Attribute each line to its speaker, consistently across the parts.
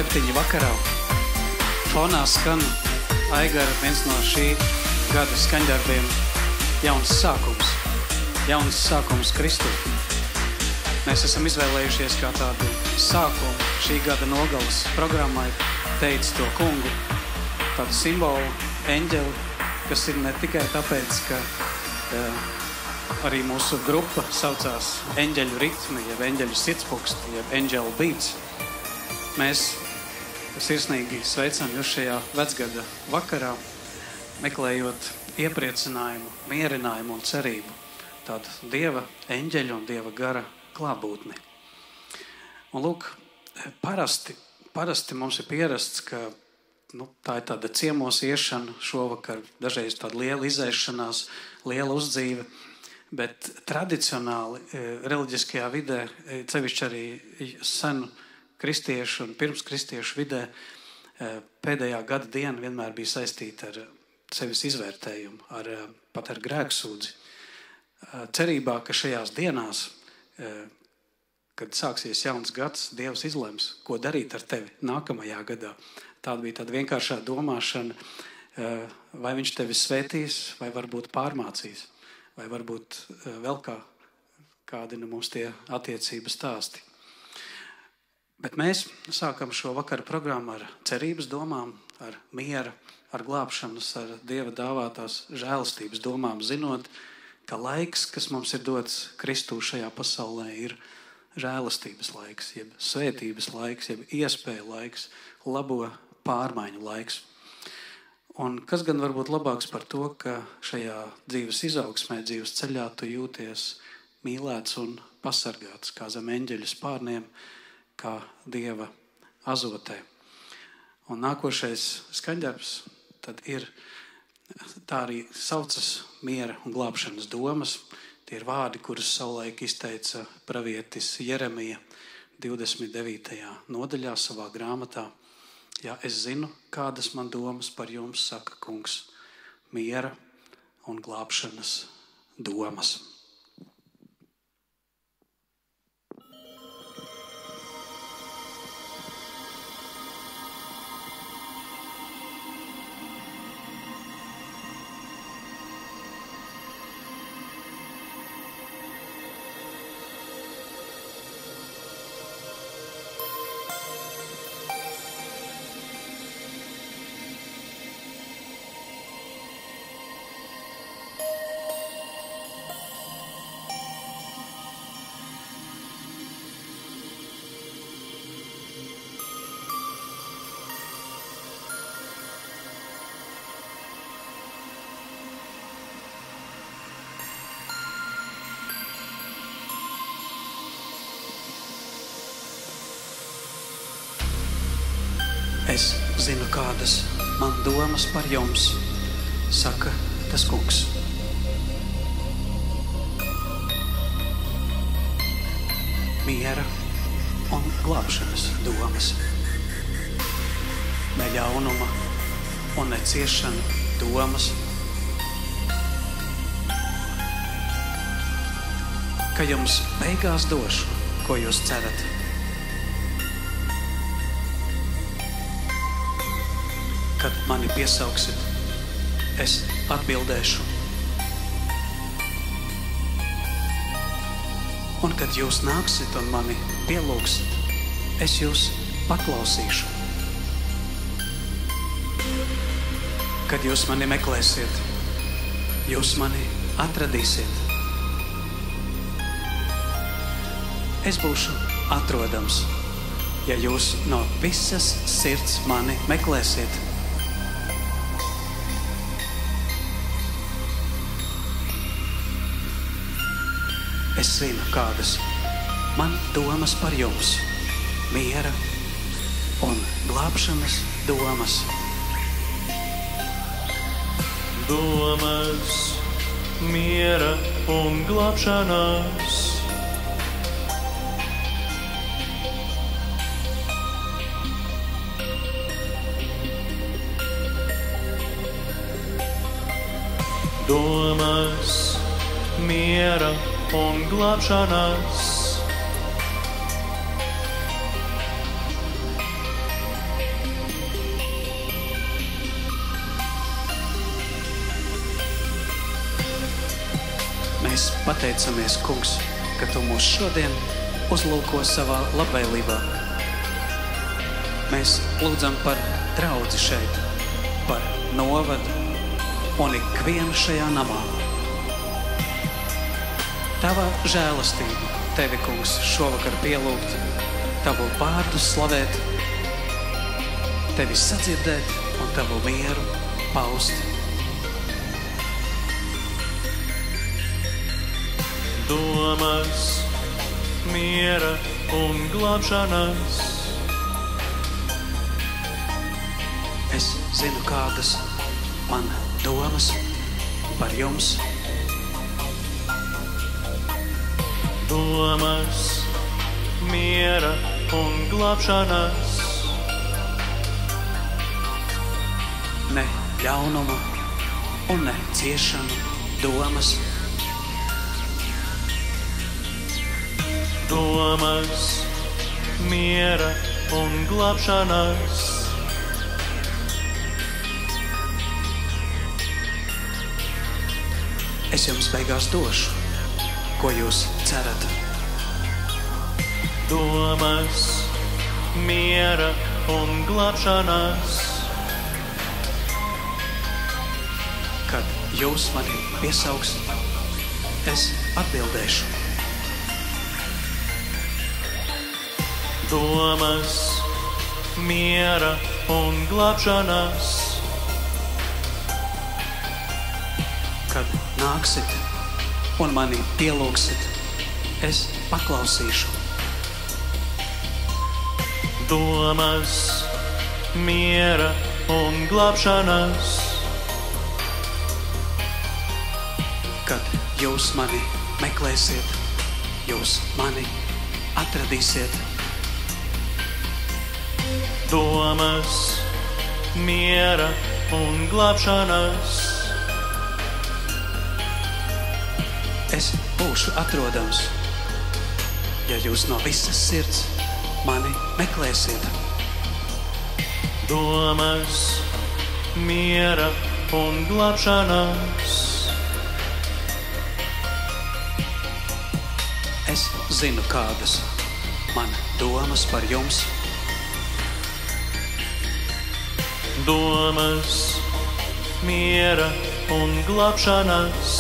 Speaker 1: 7 vakarā. Fonā skan Aigara viens no šī gada skaņdarbiem Jauns sākums. Jauns sākums Kristū. Mēs esam izvēlējušies kā tādu sākumu šī gada nogalas programmai Teic to kungu. Tādu simbolu, eņģeli, kas ir ne tikai tāpēc, ka arī mūsu grupa saucās Eņģeļu ritmi, jeb Eņģeļu sirdspuksti, jeb Angel Beats. Mēs sirsnīgi sveicam jūs šajā vecgada vakarā, meklējot iepriecinājumu, mierinājumu un cerību. Tādu Dieva eņģeļu un Dieva gara klātbūtni. Un lūk, parasti mums ir pierasts, ka tā ir tāda ciemos iešana šovakar, dažreiz tāda liela izēšanās, liela uzdzīve, bet tradicionāli reliģiskajā vidē, cevišķi arī senu kristiešu un pirms kristiešu vidē, pēdējā gada diena vienmēr bija saistīta ar sevis izvērtējumu, pat ar grēksūdzi. Cerībā, ka šajās dienās, kad sāksies jauns gads, Dievs izlems, ko darīt ar tevi nākamajā gadā. Tāda bija tāda vienkāršā domāšana, vai viņš tevi svētīs, vai varbūt pārmācīs, vai varbūt vēl kādi mums tie attiecības stāsti. Bet mēs sākam šo vakaru programmu ar cerības domām, ar miera, ar glābšanas, ar Dieva dāvātās žēlastības domām, zinot, ka laiks, kas mums ir dots Kristū šajā pasaulē, ir žēlastības laiks, jeb svētības laiks, jeb iespēja laiks, labo pārmaiņu laiks. Un kas gan var būt labāks par to, ka šajā dzīves izaugsmē, dzīves ceļā tu jūties mīlēts un pasargāts, kā zem eņģeļu spārniem, kā Dieva azotē. Un nākošais skaņdarbs tad ir, tā arī saucas miera un glābšanas domas. Tie ir vārdi, kurus savulaik izteica pravietis Jeremija 29. nodaļā savā grāmatā. Ja es zinu, kādas man domas par jums, saka kungs, miera un glābšanas domas. Es zinu, kādas man domas par jums, saka tas kungs. Miera un glābšanas domas. Ne ļaunuma un ne ciešana domas. Ka jums beigās došu, ko jūs cerat. Kad mani piesauksit, es atbildēšu. Un kad jūs nāksit un mani pielūgsit, es jūs paklausīšu. Kad jūs mani meklēsiet, jūs mani atradīsiet. Es būšu atrodams, ja jūs no visas sirds mani meklēsiet. Es zinu, kādas man domas par jums, miera un glābšanas domas.
Speaker 2: Domas, miera un glābšanas. Domas, miera un glābšanas.
Speaker 1: Mēs pateicamies, Kungs, ka Tu mūs šodien uzlūko savā labvēlībā. Mēs lūdzam par draudzi šeit, par novadu un ikvienu šajā namā. Tava žēlastība Tevi, Kungs, šovakar pielūgt, Tavu vārdu slavēt, Tevi sadzirdēt un Tavu mieru paust.
Speaker 2: Domas, miera un glābšanas.
Speaker 1: Es zinu, kādas man domas par jums.
Speaker 2: Domas, miera un glābšanas.
Speaker 1: Ne ļaunuma un ne ciešanu domas.
Speaker 2: Domas, miera un glābšanas.
Speaker 1: Es jums beigās došu, ko jūs cerat.
Speaker 2: Domas, miera un glābšanas.
Speaker 1: Kad jūs mani piesauksiet, es atbildēšu.
Speaker 2: Domas, miera un glābšanas.
Speaker 1: Kad nāksit un mani pielūgsit, es paklausīšu.
Speaker 2: Domas, miera un glābšanas.
Speaker 1: Kad jūs mani meklēsiet, jūs mani atradīsiet.
Speaker 2: Domas, miera un glābšanas.
Speaker 1: Es būšu atrodams, ja jūs no visas sirds mani meklēsiet.
Speaker 2: Domas, miera un glābšanas.
Speaker 1: Es zinu, kādas man domas par jums.
Speaker 2: Domas, miera un glābšanas.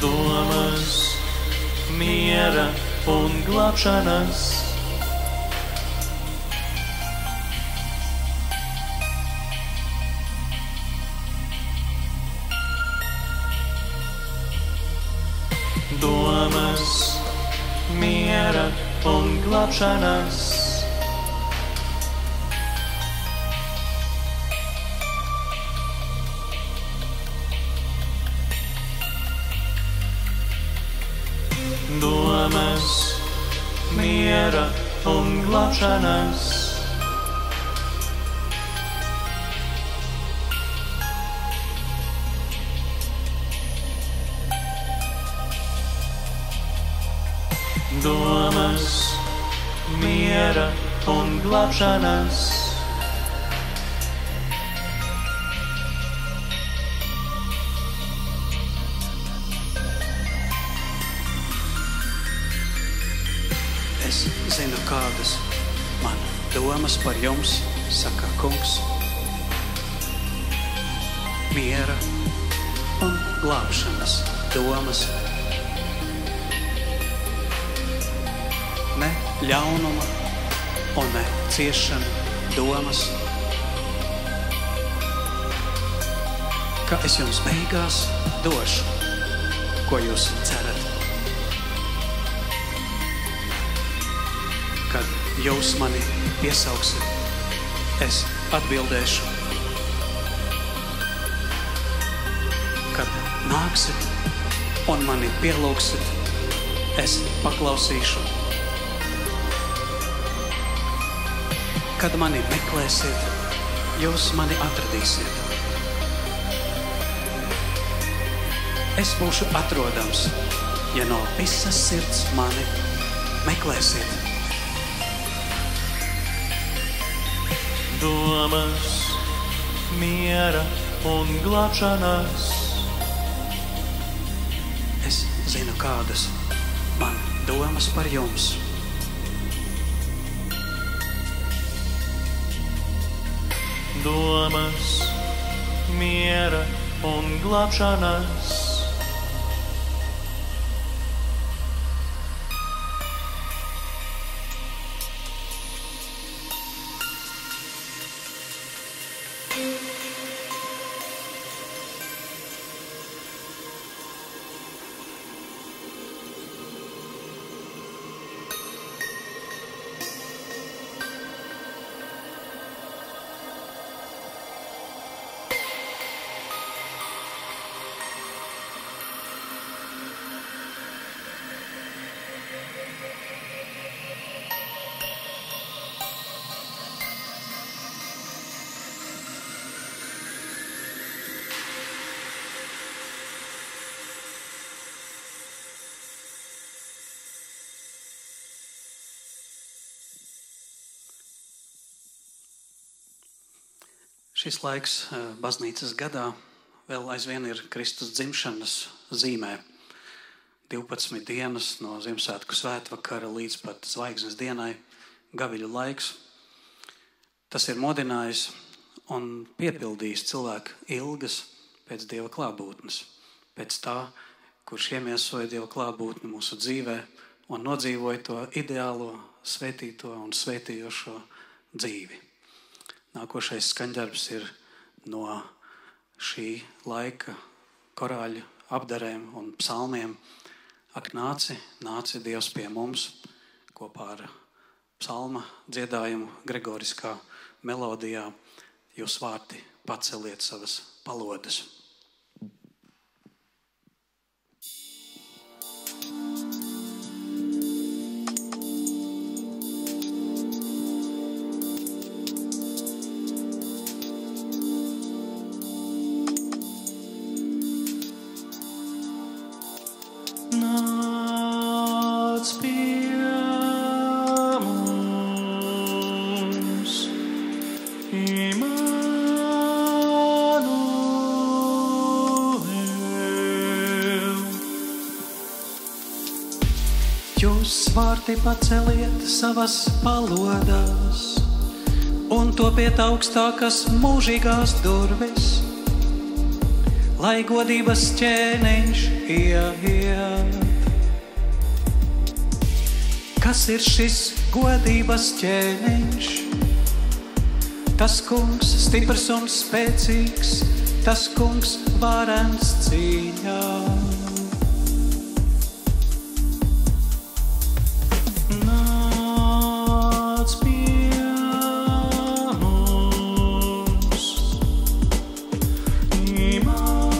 Speaker 2: Domas, miera un glābšanas. Domas, miera un glābšanas. Domas, miera un glābšanas. Domas, miera un glābšanas.
Speaker 1: Es zinu, kādas man domas par jums, saka Kungs. Miera un glābšanas domas. ļaunuma un ne ciešanu domas, ka es jums beigās došu, ko jūs cerat. Kad jūs mani piesauksit, es atbildēšu. Kad nāksit un mani pielūgsit, es paklausīšu. Kad mani meklēsiet, jūs mani atradīsiet. Es būšu atrodams, ja no visas sirds mani meklēsiet.
Speaker 2: Domas, miera un glābšanas.
Speaker 1: Es zinu, kādas man domas par jums.
Speaker 2: Domas, miera un glābšanas.
Speaker 1: Šis laiks baznīcas gadā vēl aizvien ir Kristus dzimšanas zīmē. 12 dienas no Ziemassvētku svētvakara līdz pat zvaigznes dienai, gaviļu laiks. Tas ir modinājis un piepildījis cilvēku ilgas pēc Dieva klātbūtnes, pēc tā, kurš iemiesoja Dieva klātbūtni mūsu dzīvē un nodzīvoja to ideālo, svētīto un svētījošo dzīvi. Nākošais skaņdarbs ir no šī laika korāļu apdarēm un psalmiem. Ak, nāci, nāci Dievs pie mums, kopā ar psalma dziedājumu gregoriskā melodijā. Jūs vārti paceliet savas palodas.
Speaker 2: Nāc pie mums, Immanuel.
Speaker 1: Jūs vārti paceliet savas palodas un topiet augstākas mūžīgās durvis, lai godības ķēniņš ieiet. Kas ir šis godības ķēniņš? Tas kungs stiprs un spēcīgs, tas kungs varens cīņā. Nāc pie mums, Immanuel.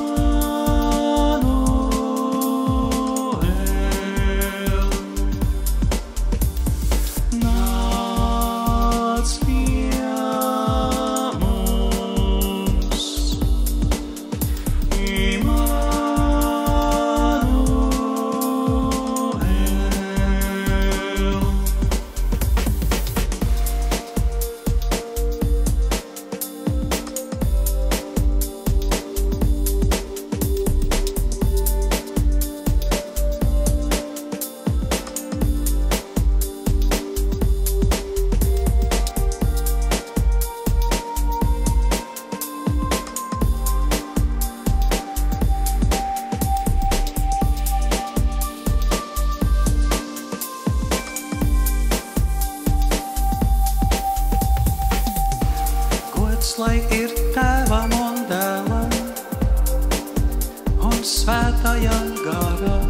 Speaker 1: svētajam garam,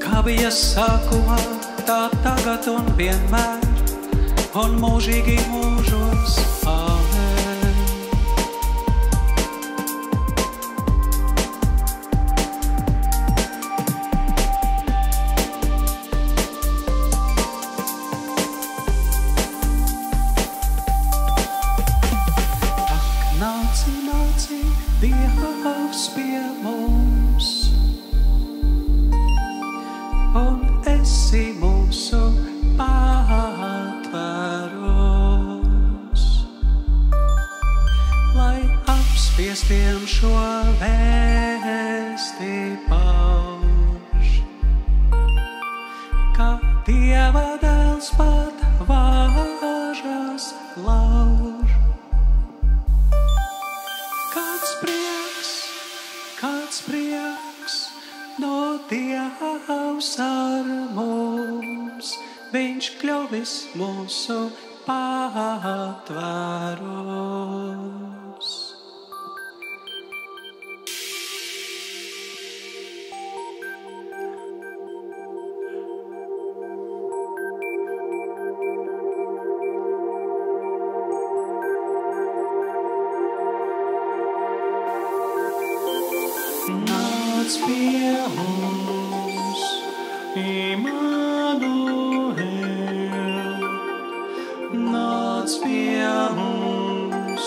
Speaker 1: kā bija sākumā, tā tagad un vienmēr, un mūžīgi mūžos. Āmen. Nāci, nāci, Dievs pie mums, un esi mūsu patvēros, lai apspiestiem šo vēsti pauž, ka Dieva dēls pat vāžas lauž. Kāds prieks no Dievs ar mums, viņš kļuvis mūsu patvēros. Nāc pie mums, Immanuel, nāc pie mums,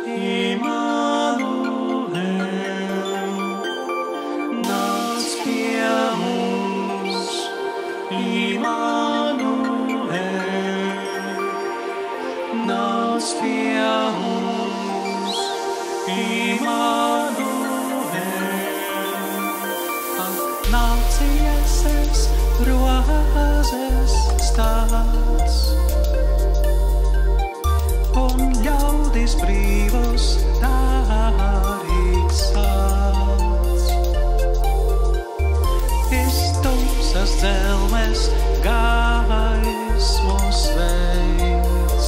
Speaker 1: Immanuel, nāc pie mums, Immanuel, nāc pie mums, Immanuel. Nācies rozes stāsts, un ļaudis brīvus darīt sāc. Iz tumsas dzelmes gaismu sveic,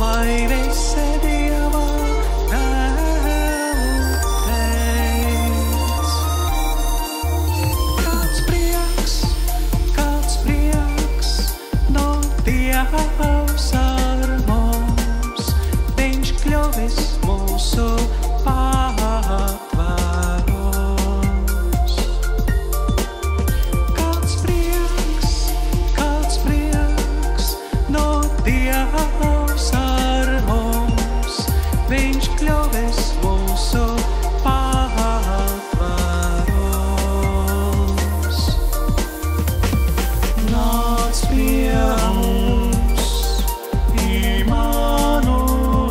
Speaker 1: lai visi Dieva Dievs ar mums, viņš kļuvis mūsu patvēros. Kāds prieks no Dievs ar mums, viņš kļuvis mūsu patvēros. Nāc pie mums, Immanuel,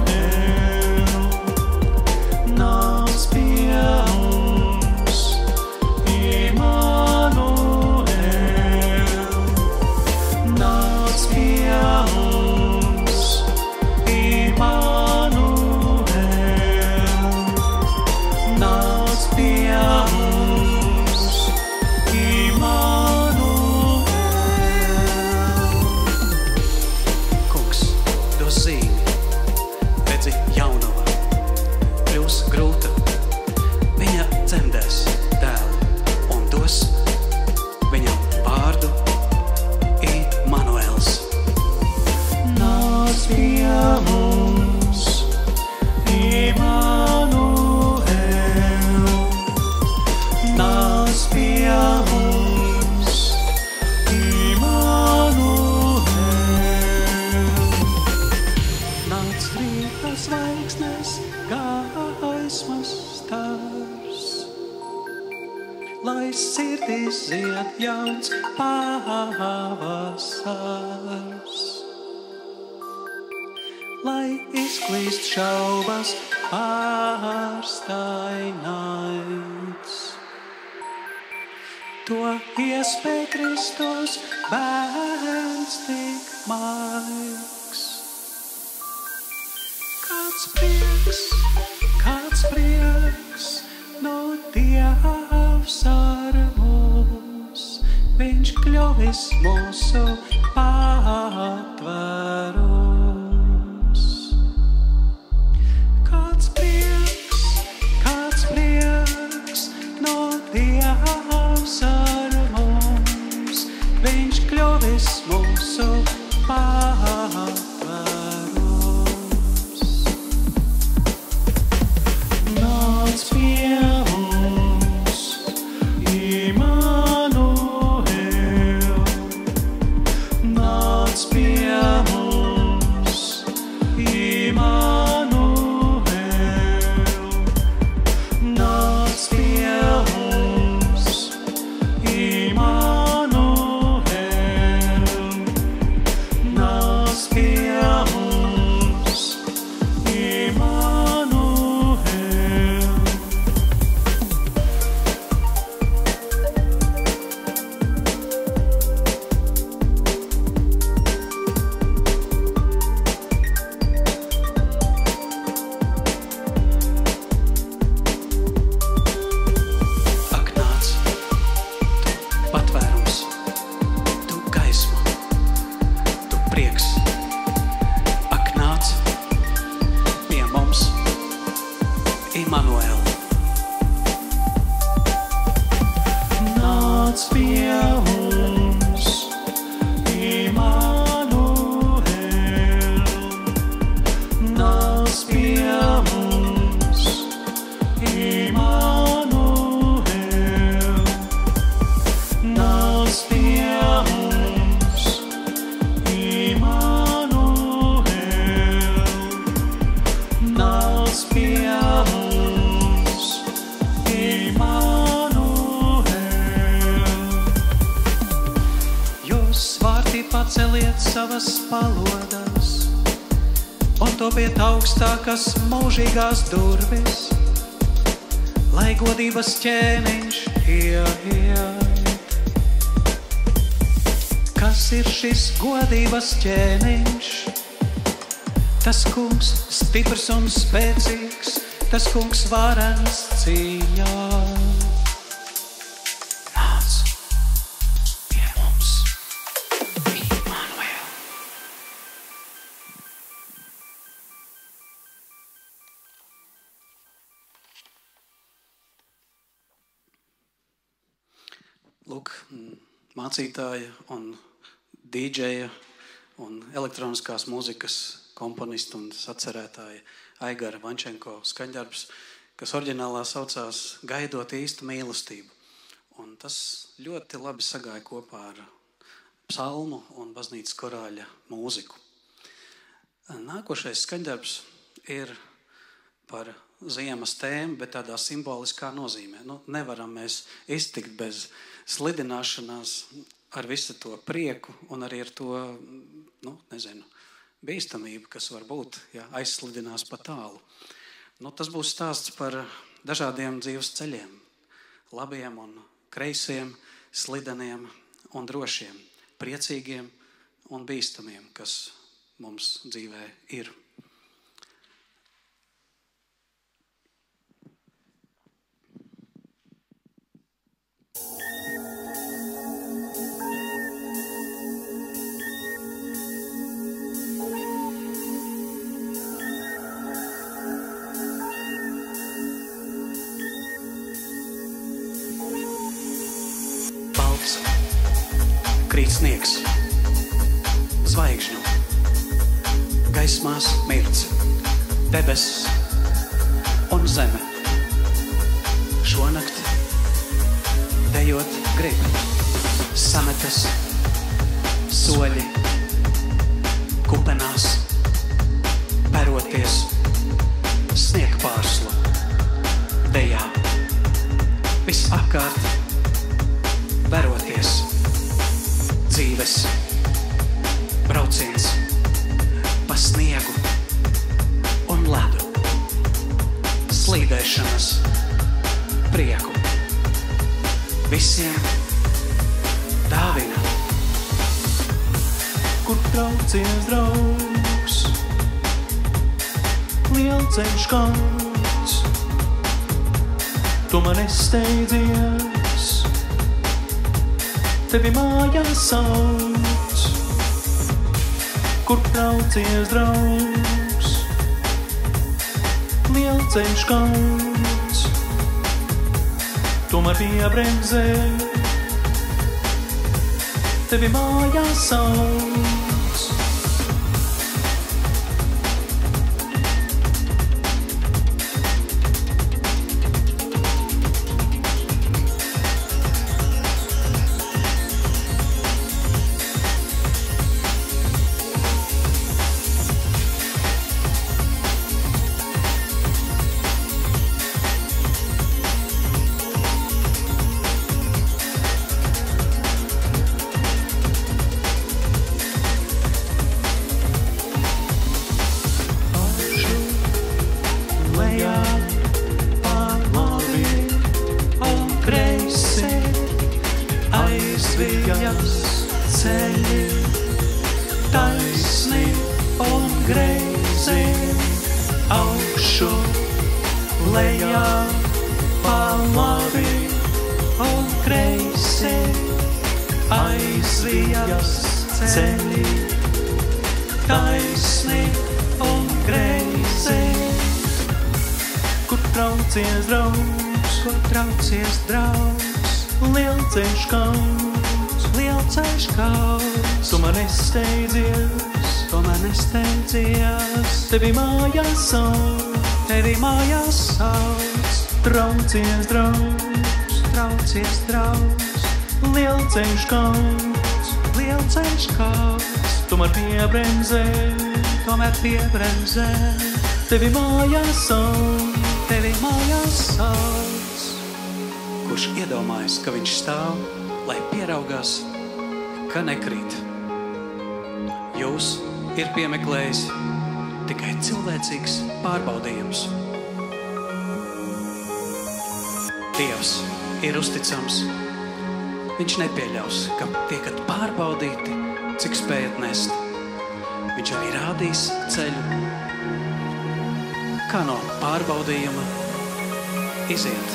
Speaker 1: nāc pie mums, Immanuel, nāc pie mums, Immanuel, nāc pie mums, Immanuel. Kungs, dos zīmi, redzi jaunava, kļūs grūta, viņa dzemdēs dēlu un dos viņam vārdu Immanuels. Nāc pie mums, Immanuel, nāc pie mums, Immanuel, nāc rītas zvaigznes, gaismas stars, lai sirdīs zied jauns pavasars, lai izklīst šaubas pārstāj naids. To iespēj Kristus bērns tik maigs. Kāds prieks no Dievs ar mums, viņš kļuvis mūsu patvēros. Kāds prieks Immanuel.
Speaker 2: Nāc pie mums, Immanuel. Nāc pie mums, Immanuel. Nāc pie mums, Immanuel. Nāc pie mums, Immanuel.
Speaker 1: Jūs vārtī paceliet savas palodas un topiet augstākas mūžīgās durvis, lai godības ķēniņš ieiet. Kas ir šis godības ķēniņš? Tas kungs stiprs un spēcīgs, tas kungs varens cīņā. Nāc pie mums, Immanuel. Lūk, mācītāja un dīdžeja un elektroniskās mūzikas komponistu un sacerētāja Aigara Vančenko skaņdarbs, kas oriģinālā saucās Gaidot īstu mīlestību. Un tas ļoti labi sagāja kopā ar psalmu un baznīcas korāļa mūziku. Nākošais skaņdarbs ir par ziemas tēmu, bet tādā simboliskā nozīmē. Nevaram mēs iztikt bez slidināšanās ar visu to prieku un arī ar to, bīstamību, kas var būt, ja aizslidinās pa tālu. Tas būs stāsts par dažādiem dzīves ceļiem, labiem un kreisiem, slideniem un drošiem, priecīgiem un bīstamiem, kas mums dzīvē ir. Krīt sniegs, zvaigžņu, gaismās mirts, debesis un zeme. Šonakt dejot grib, sametas soļi, kupenās, peroties, sniegpārslu, dejā, viss apkārt, veroties. Dzīves brauciens pa sniegu un ledu, slīdēšanas prieku visiem dāvina.
Speaker 2: Kur braucies draugs, lielceļš kāds, tu man nesteidzies, tevi mājās sauc. Kur braucies draugs, lielceļš kāds, tomēr piebremzē, tevi mājās sauc. kur traucies draugs, lielceļš kauns, tu man nesteidzies, tevi mājās sauc, traucies draugs, lielceļš kauns, tu man piebremzē, tevi mājās sauc.
Speaker 1: Kurš iedomājas, ka viņš stāv, lai pieraugās, ka nekrīt. Jūs ir piemeklējis tikai cilvēcīgs pārbaudījums. Dievs ir uzticams. Viņš nepieļaus, ka tiekat pārbaudīti, cik spējat nest. Viņš arī rādīs ceļu, kā no pārbaudījuma iziet.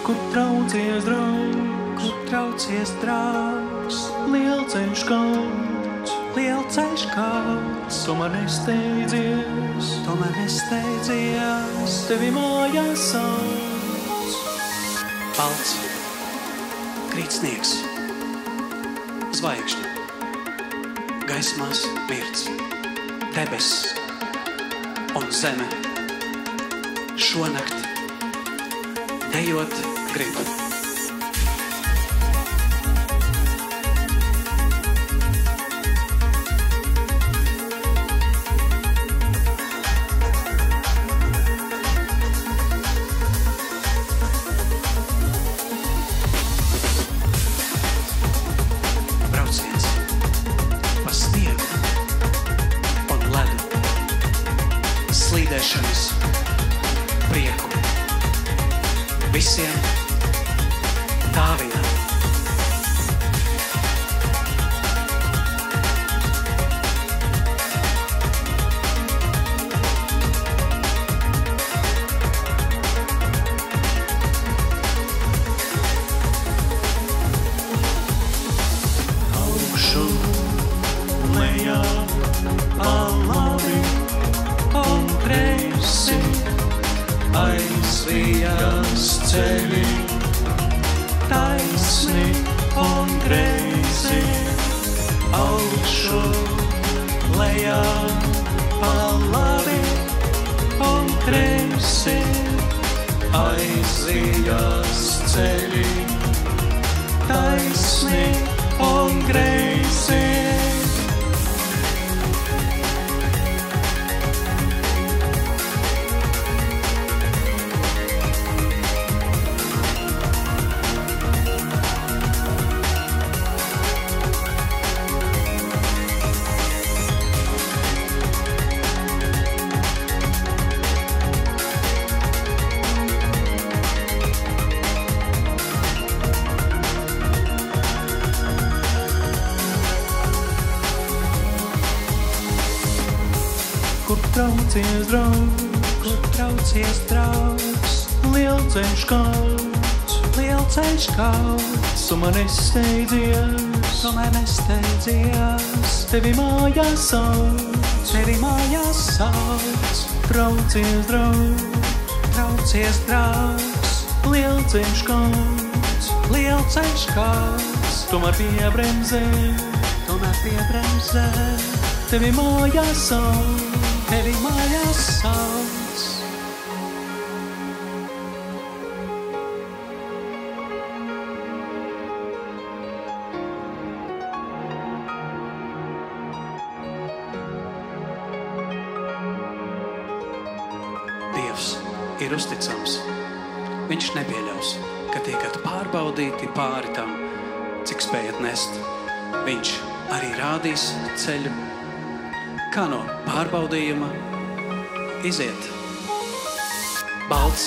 Speaker 2: Kur traucies draugs, lielceļš kauns, tu man nesteidzies, tevi mājās sauc.
Speaker 1: Balts, krīt sniegs, zvaigžņi, gaismās mirts, debesis un zeme. Šonakt dejot grib. Brauciens pa sniegu un ledu, slīdēšanas prieku. Visiem tā viena.
Speaker 2: Augšu, lejā, pa labi un kreisi, aizvijās ceļi, taisni un greisi. Augšu, lejā, pa labi un kreisi, aizvijās ceļi, taisni un greisi. Kur traucies draugs, lielceļš kauns, tu man nesteidzies, tevi mājās sauc, traucies draugs, lielceļš kauns, tu man piebremzē, tevi mājās sauc.
Speaker 1: Dievs ir uzticams. Viņš nepieļaus, ka tiekat pārbaudīti pāri tam, cik spējat nest. Viņš arī rādīs ceļu, kā no pārbaudījuma iziet. Balts,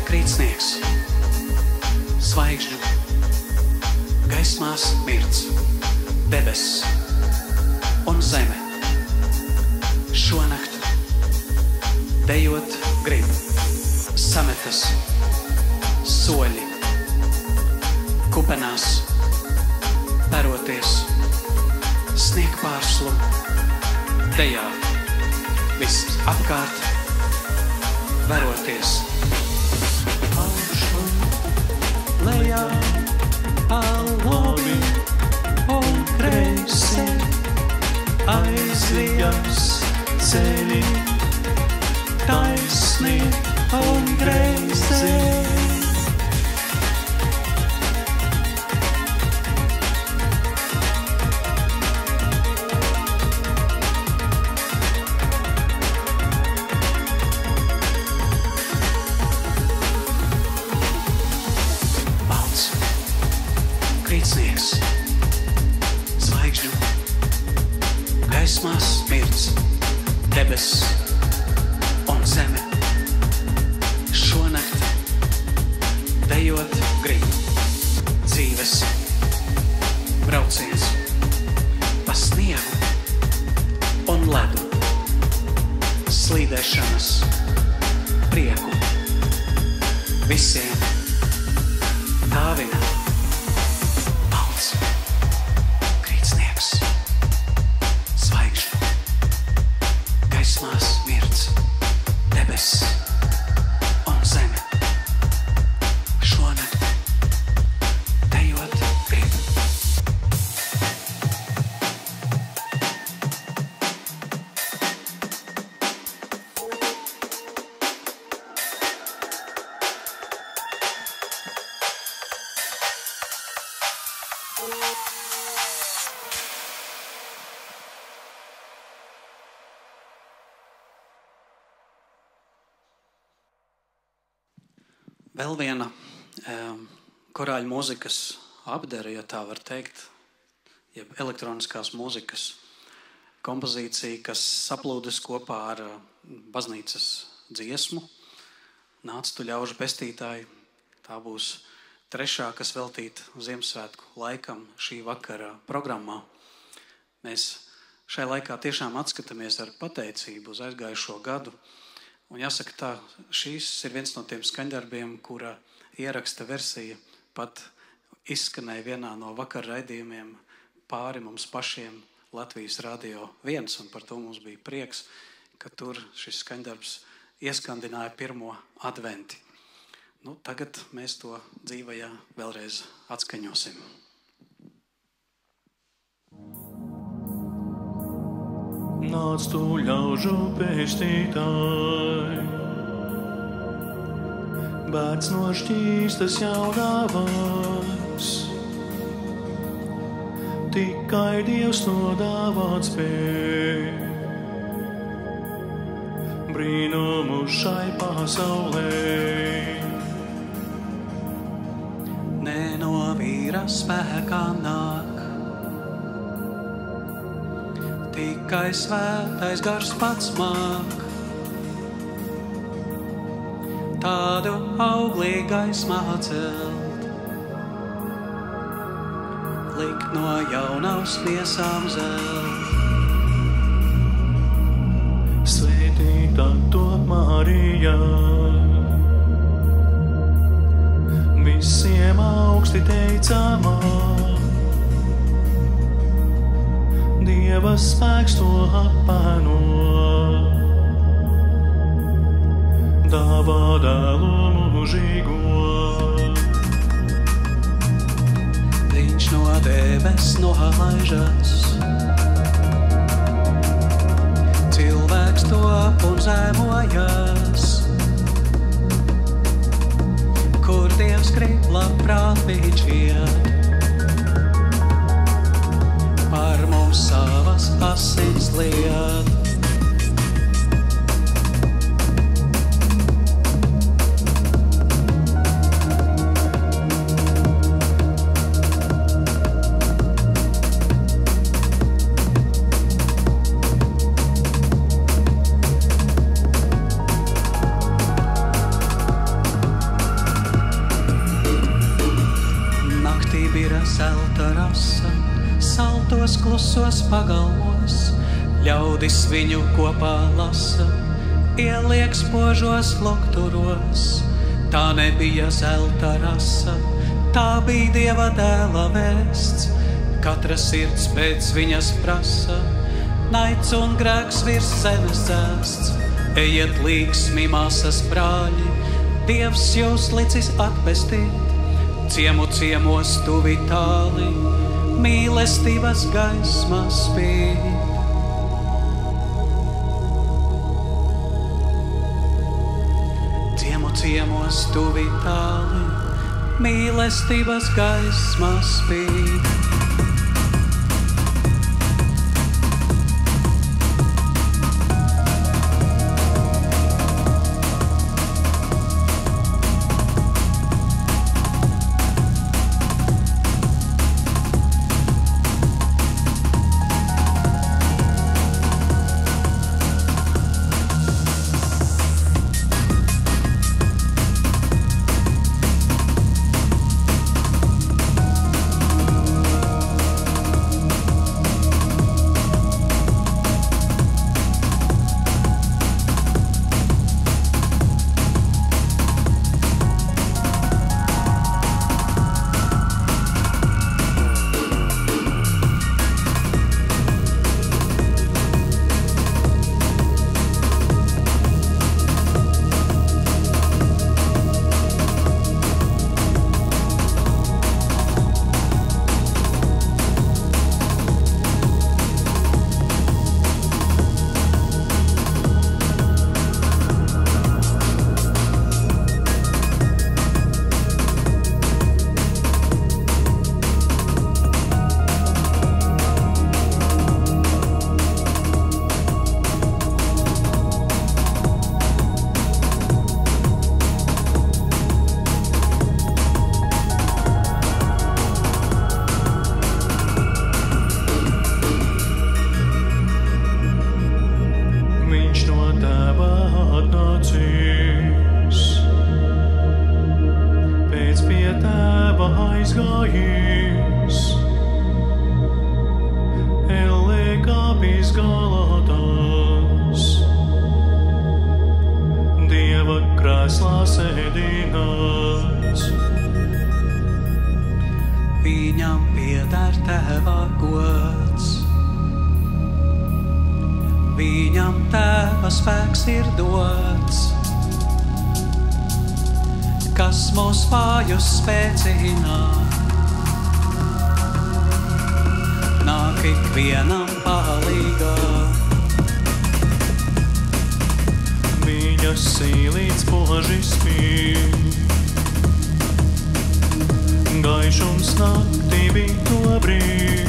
Speaker 1: krīt sniegs, zvaigžņu, gaismās mirts, debesis un zeme. Šonakt dejot grib, sametas soļi, kupenās, peroties, snieg pārslu, dejā, viss apkārt, veroties.
Speaker 2: Augšu, lejā, pa lobi un kreisi, aizvijas ceļi, taisni un greisi.
Speaker 1: Krītsnieks, zvaigžņu, gaismās mirts, debes un zeme. Šonakt dejot grib, dzīves brauciens pa sniegu un ledu, slīdēšanas prieku visiem dāvina. Gaismās mirts, debes un zeme. Šonakt dejot grib. Vēl viena korāļu mūzikas apdere, ja tā var teikt, jeb elektroniskās mūzikas kompozīcija, kas saplūdes kopā ar baznīcas dziesmu Nāc tu ļaužu pestītāji. Tā būs trešā, kas veltīta Ziemassvētku laikam šī vakara programmā. Mēs šai laikā tiešām atskatāmies ar pateicību uz aizgājušo gadu. Un jāsaka tā, šīs ir viens no tiem skaņdarbiem, kura ieraksta versija pat izskanēja vienā no vakara raidījumiem pāri mums pašiem Latvijas Radio 1, un par to mums bija prieks, ka tur šis skaņdarbs ieskandināja pirmo adventi. Nu, tagad mēs to dzīvajā vēlreiz atskaņosim.
Speaker 2: Nāc tu ļaužu pestītāji, bērns no šķīstas jaunavas, tikai Dievs to dāvāt spēj. Brīnumu šai pasaulē,
Speaker 1: ne no vīra spēkā nāk, tikai svētais gars pats māk. Tādu auglī gaismā celt, likt no jaunavas miesām zelt.
Speaker 2: svētīta top Marija, visiem augsti teicamā. Dieva spēks to apēno, dāvā dēlu mūžīgo.
Speaker 1: Viņš no debes nolaižas, cilvēks top un zemojas, kur Dievs grib labprāt viņš iet. Par mums savas asins liet. Naktī bira zelta rasa, saltos klusos pagalmos, ļaudis viņu kopā lasa, ieliek spožos lokturos. Tā nebija zelta rasa, tā bija Dieva dēla vēsts. Katra sirds pēc viņas prasa, naids un grēks virs zemes dzēsts. Ejiet līksmi, māsas brāļi, Dievs jūs licis atpestīt. Ciemu ciemos tuvi tāli, mīlestības gaisma spīd. Ciemu ciemos tuvi tāli, mīlestības gaisma spīd. Viņam pieder Tēva gods, Viņam Tēva spēks ir dots, kas mūs vājus spēcina. Nāk ikvienam palīgā. Viņa sīlīts poži spīd, gaišums naktī bija to brīd.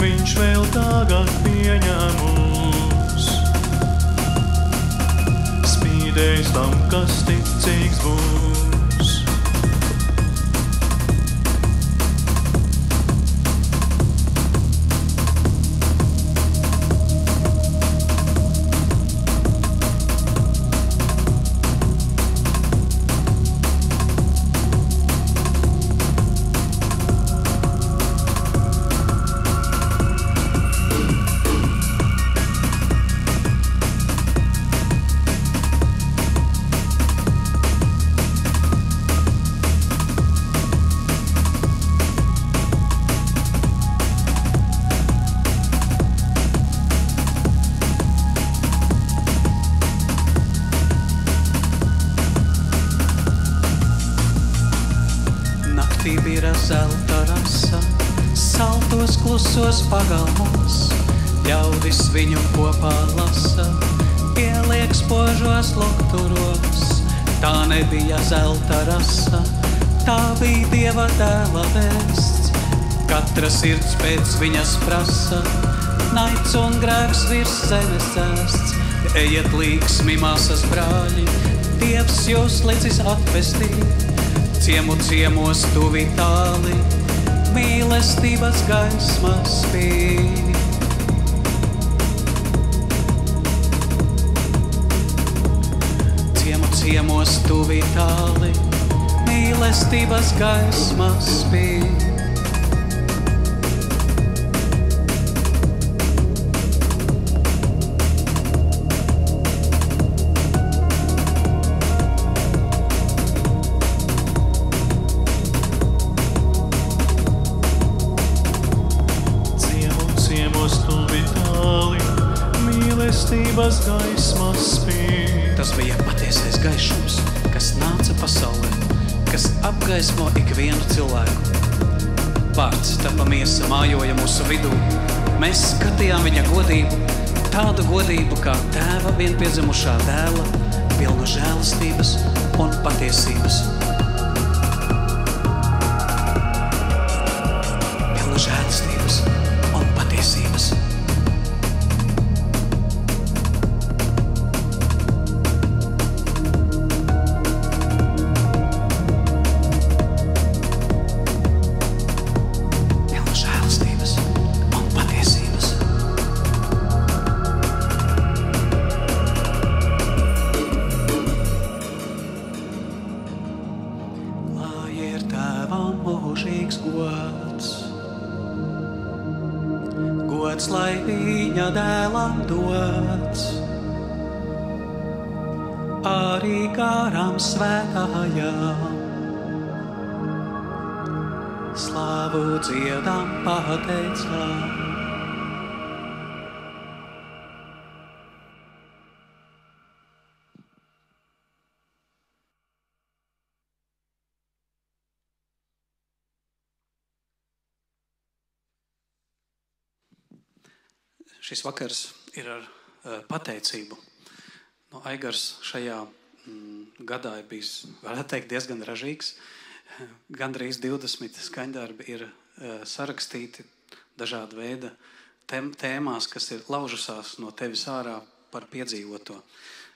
Speaker 1: Viņš vēl tagad pieņem mūs, spīdējs tam, kas ticīgs būs. Bira zelta rasa, saltos klusos pagalmos, ļaudis viņu kopā lasa, ieliek spožos lokturos. Tā nebija zelta rasa, tā bija Dieva dēla vēsts. Katra sirds pēc viņas prasa, naids un grēks virs zemes dzēsts. Ejiet līksmi, māsas brāļi, Dievs jūs licis atpestīt. Ciemu ciemos tuvi tāli, mīlestības gaisma spīd. Ciemu ciemos tuvi tāli, mīlestības gaisma spīd.
Speaker 2: Žēlestības gaismas spīd.
Speaker 1: Tas bija patiesais gaišums, kas nāca pasaulē, kas apgaismo ikvienu cilvēku. Vārds tapa miesa mājoja mūsu vidū. Mēs skatījām viņa godību, tādu godību kā tēva vienpiedzimušā dēla, pilnu žēlastības un patiesības. Pilnu žēlastības un patiesības. Arī garām svētājām, slāvu dziedam pateicām. Šis vakars ir ar pateicību. Aigars šajā gadā ir bijis, varētu teikt, diezgan ražīgs. Gandrīz 20 skaņdarbi ir sarakstīti dažāda veida tēmās, kas ir laužusās no tevis ārā par piedzīvoto.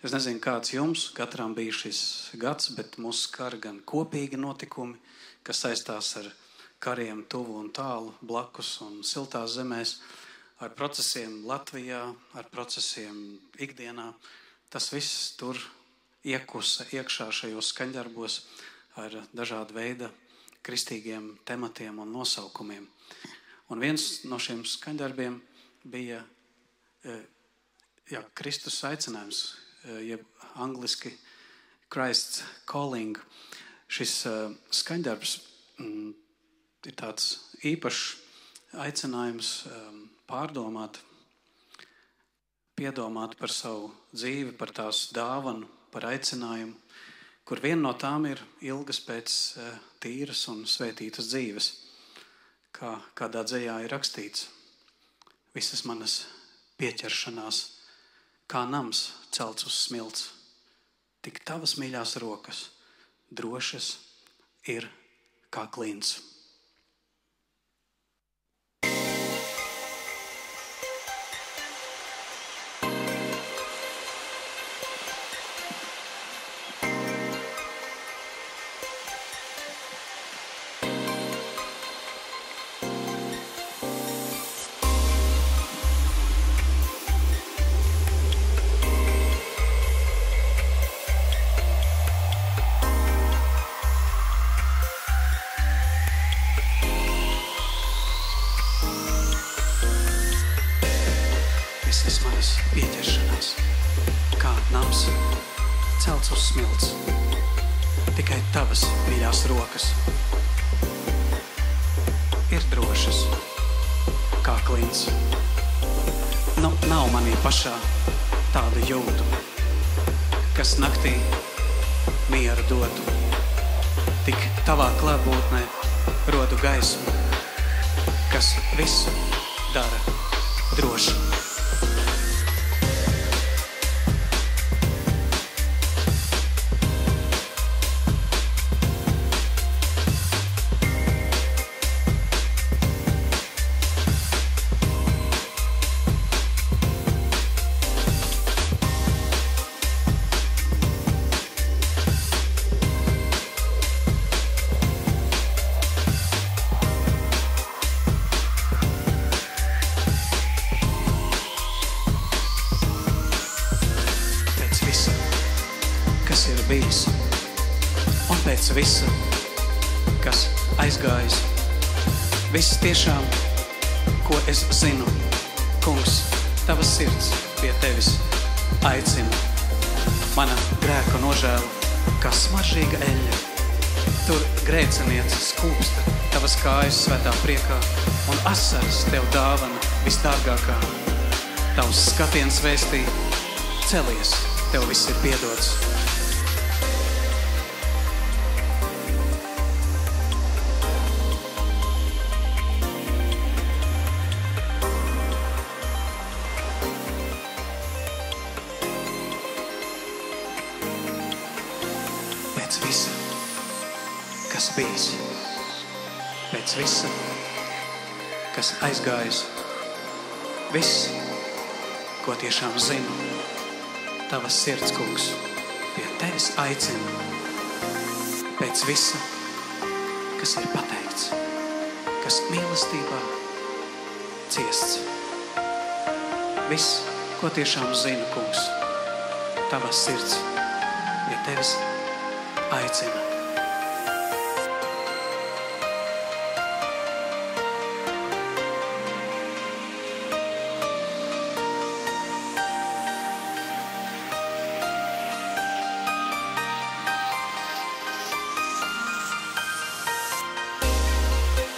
Speaker 1: Es nezinu, kāds jums, katram bija šis gads, bet mūs skar gan kopīgi notikumi, kas saistās ar kariem tuvu un tālu, blakus un siltās zemēs, ar procesiem Latvijā, ar procesiem ikdienā. Tas viss tur iekusa iekšā šajos skaņdarbos ar dažādu veidu kristīgiem tematiem un nosaukumiem. Un viens no šiem skaņdarbiem bija Kristus aicinājums, jeb angliski Christ's calling. Šis skaņdarbs ir tāds īpašs aicinājums pārdomāt, piedomāt par savu dzīvi, par tās dāvanu, par aicinājumu, kur viena no tām ir ilgas pēc tīras un svētītas dzīves. Kādā dzejā ir rakstīts: visas manas pieķeršanās, kā nams celts uz smilts, tik tavas mīļās rokas drošas ir kā klints. Pieķeršanās, kā nams celts uz smilts, tikai tavas mīļās rokas ir drošas, kā klints. Nav manī pašā tādu jūtu, kas naktī mieru dotu, tik tavā klātbūtnē rodu gaismu, kas visu dara droši. Bijis, un pēc visa, kas aizgājis, viss tiešām, ko es zinu, kungs, tavas sirds pie tevis aicina. Mana grēka nožēla, kā smaržīga eļļa, tur grēciniece skūpsta tavas kājas svētā priekā, un asaras tev dāvana visdārgākā. Tavs skatiens vēstī, celies, tev viss ir piedots. Pēc visa, kas bijis, pēc visa, kas aizgājis, viss, ko tiešām zinu, tavas sirds, kungs, pie tevis aicina. Pēc visa, kas ir pateikts, kas mīlestībā ciests. Viss, ko tiešām zinu, kungs, tavas sirds pie tevis aicina.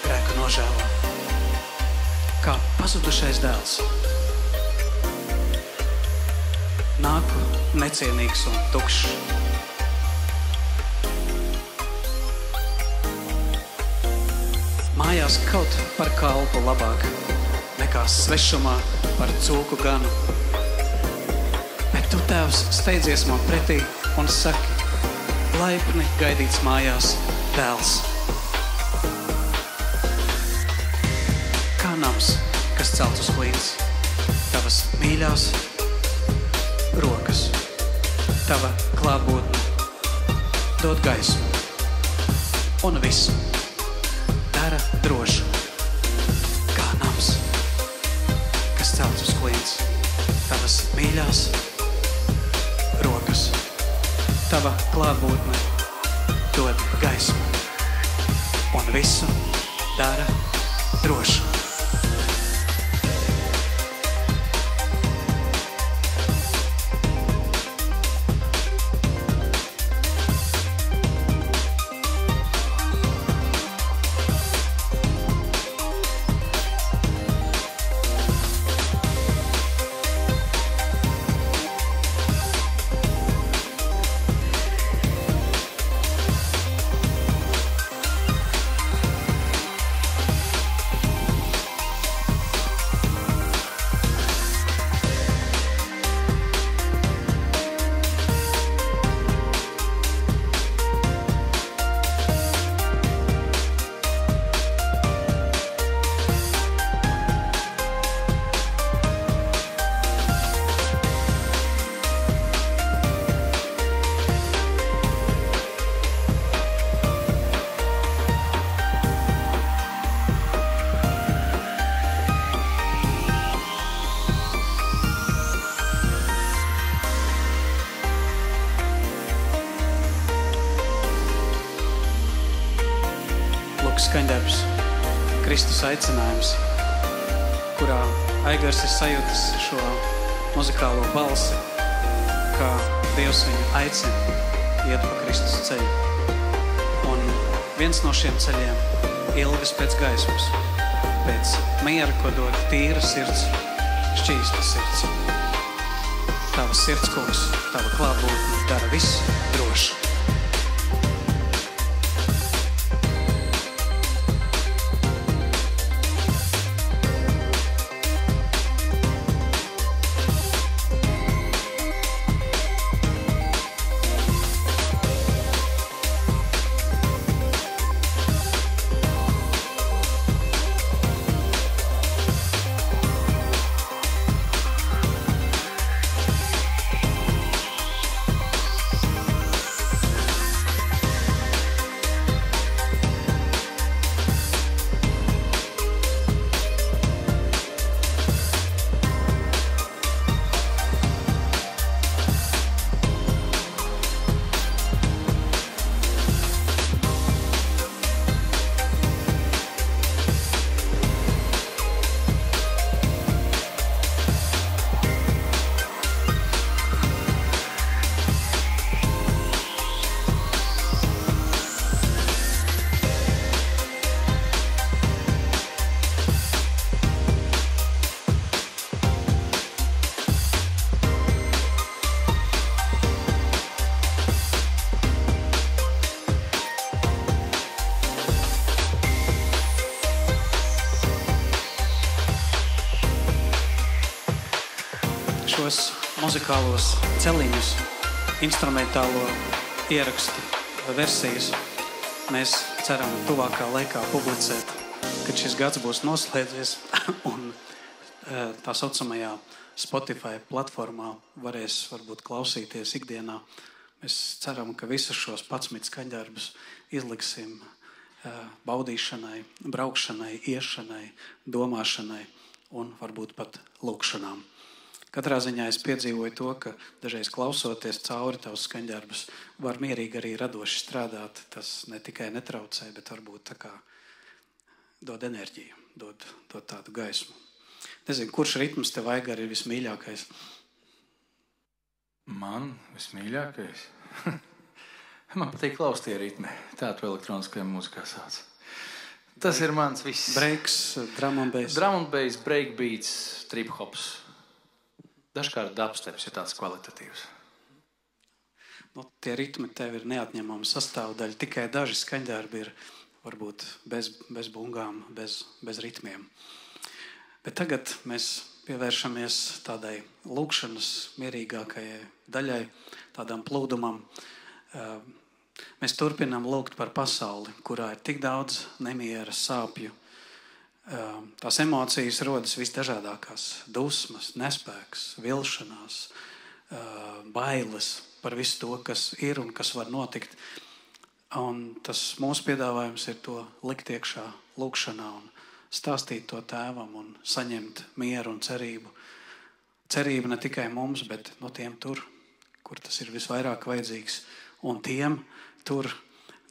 Speaker 1: Grēku nožēlo, kā pazudušais dēls. Nāku necienīgs un tukšs. Mājās kaut par kalpu labāk, nekā svešumā par cūku ganu. Bet tu, Tēvs, steidzies man pretī un saki, laipni gaidīts mājās dēls. Kā nams, kas celt uz klints, tavas mīļās rokas, tava klātbūtne dod gaismu un visu dara drošu, kā nams, kas celts uz klints, tavas mīļās rokas, tava klātbūtne dod gaismu un visu dara drošu. Skaņdarbs, Kristus aicinājums, kurā Aigars ir sajūtis šo muzikālo balsi, kā Dievs viņu aicina iet pa Kristus ceļu. Un viens no šiem ceļiem ilgas pēc gaismas, pēc miera, ko dod tīra sirds, šķīsta sirds. Tava sirds, kungs, tava klātbūtne dara visu droši. muzikālos celiņus, instrumentālo ierakstu versijas. Mēs ceram tuvākā laikā publicēt, kad šis gads būs noslēdzies un tā saucamajā Spotify platformā varēs varbūt klausīties ikdienā. Mēs ceram, ka visus šos 11 skaņdarbus izliksim baudīšanai, braukšanai, iešanai, domāšanai un varbūt pat lūkšanām. Katrā ziņā es piedzīvoju to, ka dažreiz klausoties cauri tavus skaņdarbus var mierīgi arī radoši strādāt. Tas ne tikai netraucē, bet varbūt tā kā dod enerģiju, dod tādu gaismu. Nezinu, kurš ritms tev Aigar ir vismīļākais?
Speaker 3: Man vismīļākais? Man patīk klausīt tie ritmi. Tā to elektroniskajā mūzikā sauc. Tas ir mans viss.
Speaker 1: Breaks, drum and bass.
Speaker 3: Drum and bass, breakbeats, trip hops. Dažkārt dubsteps ir tāds kvalitatīvs.
Speaker 1: Tie ritmi tev ir neatņemama sastāvdaļa. Tikai daži skaņdarbi ir varbūt bez bungām, bez ritmiem. Bet tagad mēs pievēršamies tādai lūkšanas mierīgākajai daļai, tādam plūdumam. Mēs turpinām lūgt par pasauli, kurā ir tik daudz nemiera, sāpju. Tās emocijas rodas visdažādākās. Dusmas, nespēks, vilšanās, bailes par visu to, kas ir un kas var notikt. Un tas mūsu piedāvājums ir to likt iekšā lūkšanā un stāstīt to tēvam un saņemt mieru un cerību. Cerību ne tikai mums, bet no tiem tur, kur tas ir visvairāk vajadzīgs, un tiem tur,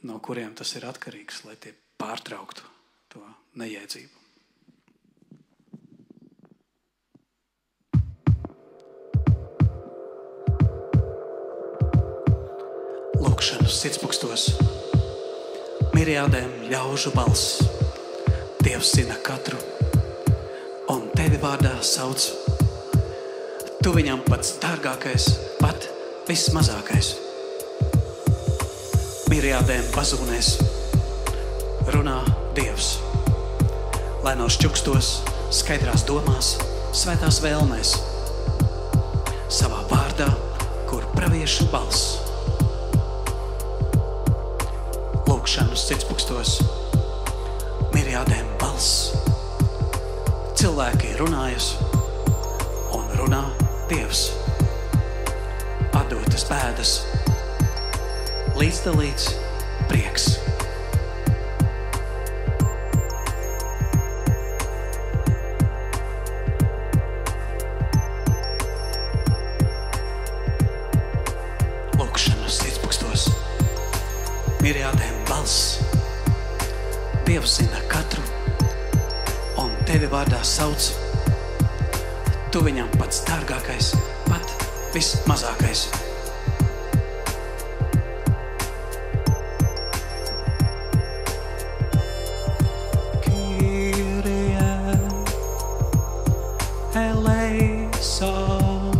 Speaker 1: no kuriem tas ir atkarīgs, lai tie pārtrauktu to nejēdzību. Lūkšanas sirdspukstos, miriādēm ļaužu balss. Dievs zina katru, un tevi vārdā sauc. Tu viņam pats dārgākais, pat vismazākais. Miriādēm bazūnēs runā Dievs, lai no šķukstos skaidrās domās, svētās vēlmēs, savā vārdā, kur praviešu balss. Lūkšanas sirdspukstos, miriādēm balss. Cilvēki runājas un runā Dievs. Atdotas bēdas, līdzdalīts prieks. Lūkšanas sirdspukstos, miriādēm balss. Dievs zina katru, un tevi vārdā sauc. Tu viņam pats dārgākais, pat vismazākais. Kyrie eleison,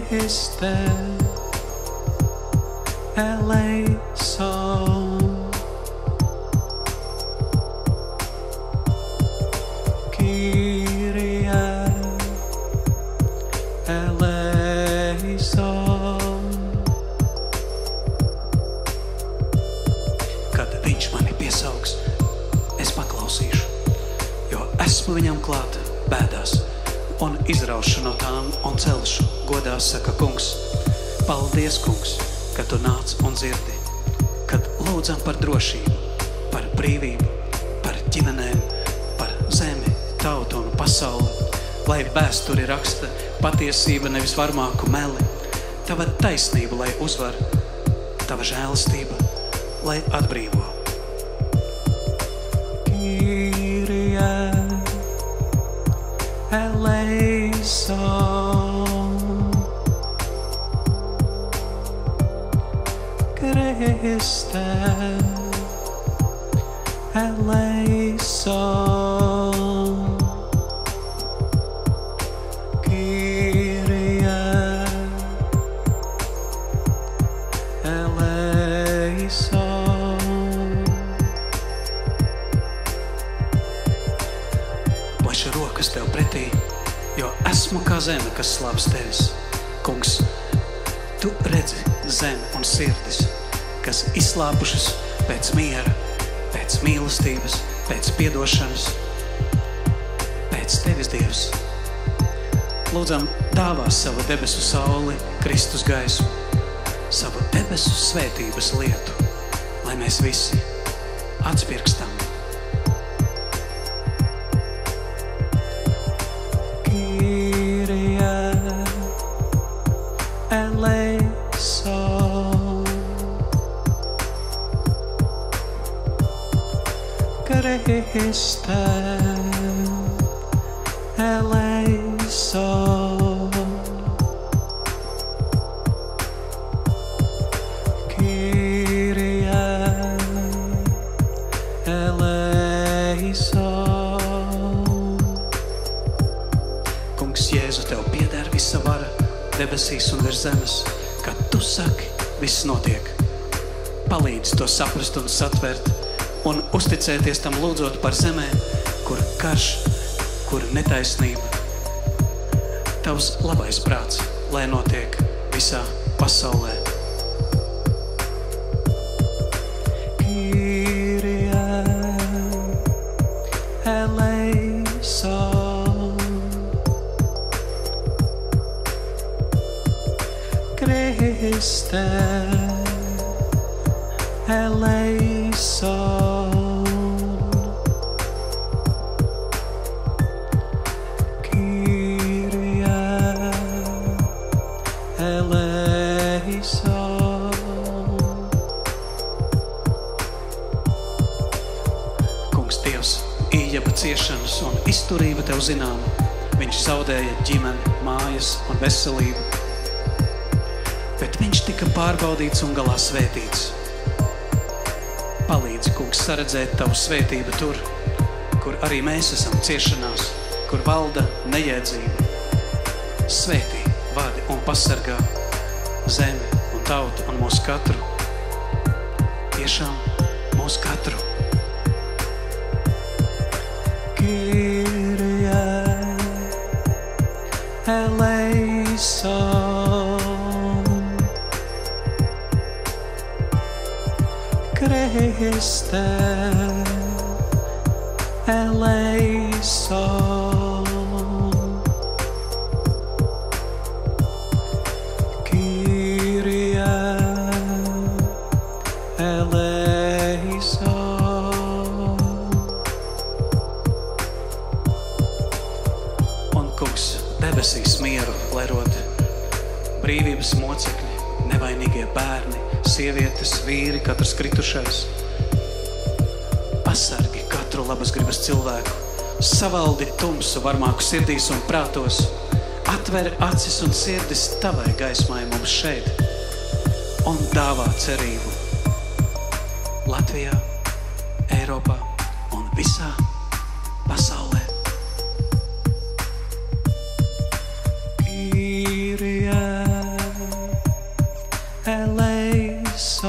Speaker 1: Christe eleison, Kyrie eleison. Kad viņš mani piesaugs, es paklausīšu, jo esmu viņam klāt bēdās un izraušu no tām un celšu godā, saka kungs. Paldies, kungs, ka tu nāc un dzirdi, kad lūdzam par drošību, par brīvību, par ģimenēm, par zemi, tautu un pasauli, lai vēsturi raksta patiesība, nevis varmāku meli, tava taisnība, lai uzvar, tava žēlastība, lai atbrīvo. Kyrie eleison, Christe eleison, Kyrie eleison. izstiešu rokas tev pretī, jo esmu kā zeme, kas slāps tevis. Kungs, tu redzi zemi un sirdis, kas izslāpušas pēc miera, pēc mīlestības, pēc piedošanas, pēc tevis, Dievs. Lūdzam, dāvā savu debesu sauli, Kristus gaisu, savu debesu svētības lietu, lai mēs visi atspirkstam. Kyrie eleison, Christe eleison, Kyrie eleison. Kungs, Jēzu, tev pieder visa vara debesīs un virs zemes. Kad tu saki, viss notiek. Palīdzi to saprast un satvert un uzticēties tam, lūdzot par zemē, kur karš, kur netaisnība. Tavs labais prāts, lai notiek visā pasaulē. Kyrie eleison, Christe eleison, Kyrie eleison. Kungs, Dievs, ījaba ciešanas un izturība tev zināma. Viņš zaudēja ģimeni, mājas un veselību, bet viņš tika pārbaudīts un galā svētīts. Palīdzi, Kungs, saredzēt tavu svētību tur, kur arī mēs esam ciešanās, kur valda nejēdzība. Svētī, vadi un pasargā zemi un tautu un mūs katru. Tiešām mūs katru. Kyrie eleison, Christe eleison, Kyrie eleison. Un, Kungs, debesīs mieru, lai rod brīvības mocekļi, nevainīgie bērni, sievietes, vīri, katrs kritušais. Pasargi katru labas gribas cilvēku, savaldi tumsu varmāku sirdīs un prātos, atver acis un sirdis tavai gaismai mums šeit un dāvā cerību Latvijā, Eiropā un visā pasaulē. Kyrie eleison,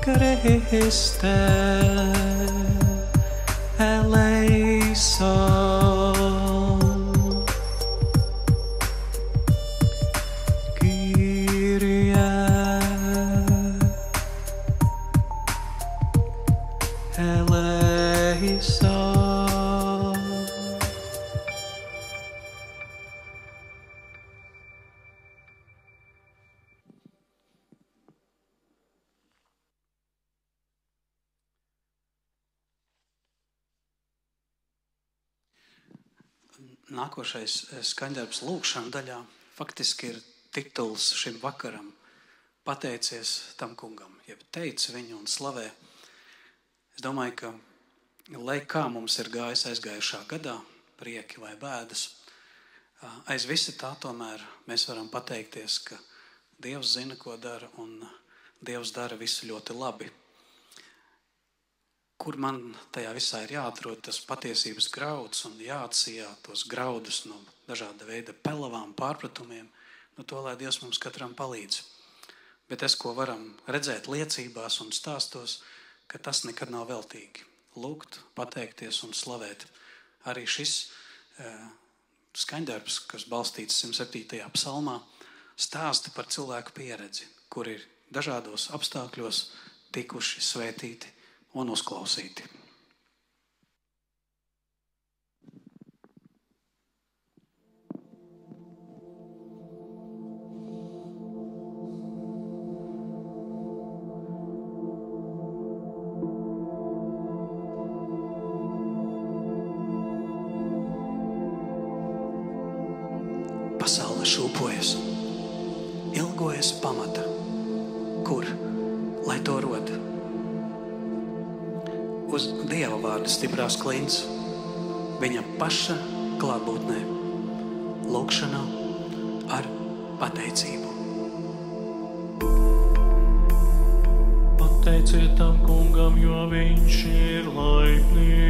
Speaker 1: Christe eleison, Kyrie eleison. Nākošais skaņdarbs lūkšana daļā faktiski ir tituls šim vakaram – Pateicies tam kungam, jeb teici viņu un slavē. Es domāju, ka, lai kā mums ir gājis aizgājušā gadā, prieki vai bēdas, aiz visa tā tomēr mēs varam pateikties, ka Dievs zina, ko dara, un Dievs dara visu ļoti labi. Kur man tajā visā ir jāatrod tas patiesības grauds un jāatsijā tos graudus no dažāda veida pelavām, pārpratumiem, no to, lai Dievs mums katram palīdz. Bet es, ko varam redzēt liecībās un stāstos, ka tas nekad nav veltīgi. Lūgt, pateikties un slavēt. Arī šis skaņdarbs, kas balstīts 107. psalmā, stāsta par cilvēku pieredzi, kur ir dažādos apstākļos tikuši svētīti un uzklausīti. Pasaule šūpojas, ilgojas pamata, kur, lai to rod. Uz Dieva vārda stiprās klints, viņa paša klātbūtnē, lūgšanā ar pateicību.
Speaker 2: Pateiciet tam kungam, jo viņš ir laipnīgs,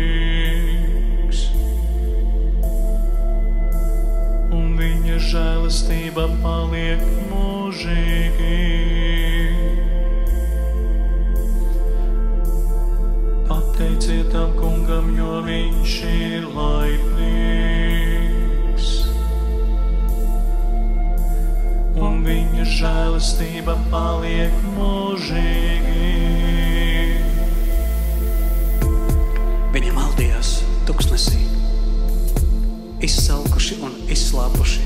Speaker 2: un viņa žēlastība paliek mūžīgi. Pateiciet tam kungam, jo viņš ir laipnīgs, un viņa žēlastība paliek mūžīgi.
Speaker 1: Viņi maldījās tuksnesī, izsalkuši un izslāpuši.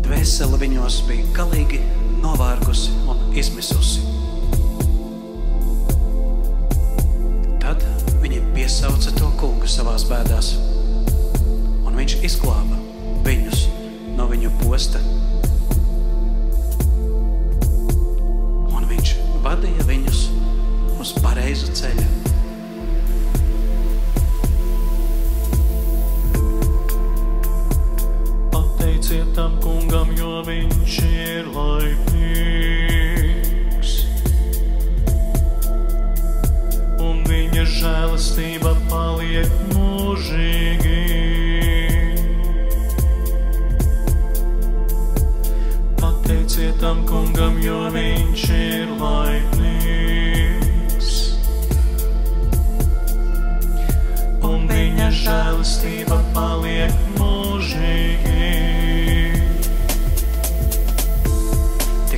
Speaker 1: Dvēsele viņos bija galīgi novārgusi un izmisusi. Tad viņi piesauca to kungu savās bēdās, un viņš izglāba viņus no viņu posta. Un viņš vadīja viņus uz pareizu ceļu.
Speaker 2: Pateiciet tam kungam, jo viņš ir laipnīgs, un viņa žēlastība paliek mūžīgi. Pateiciet tam kungam, jo viņš ir laipnīgs, un viņa žēlastība paliek mūžīgi.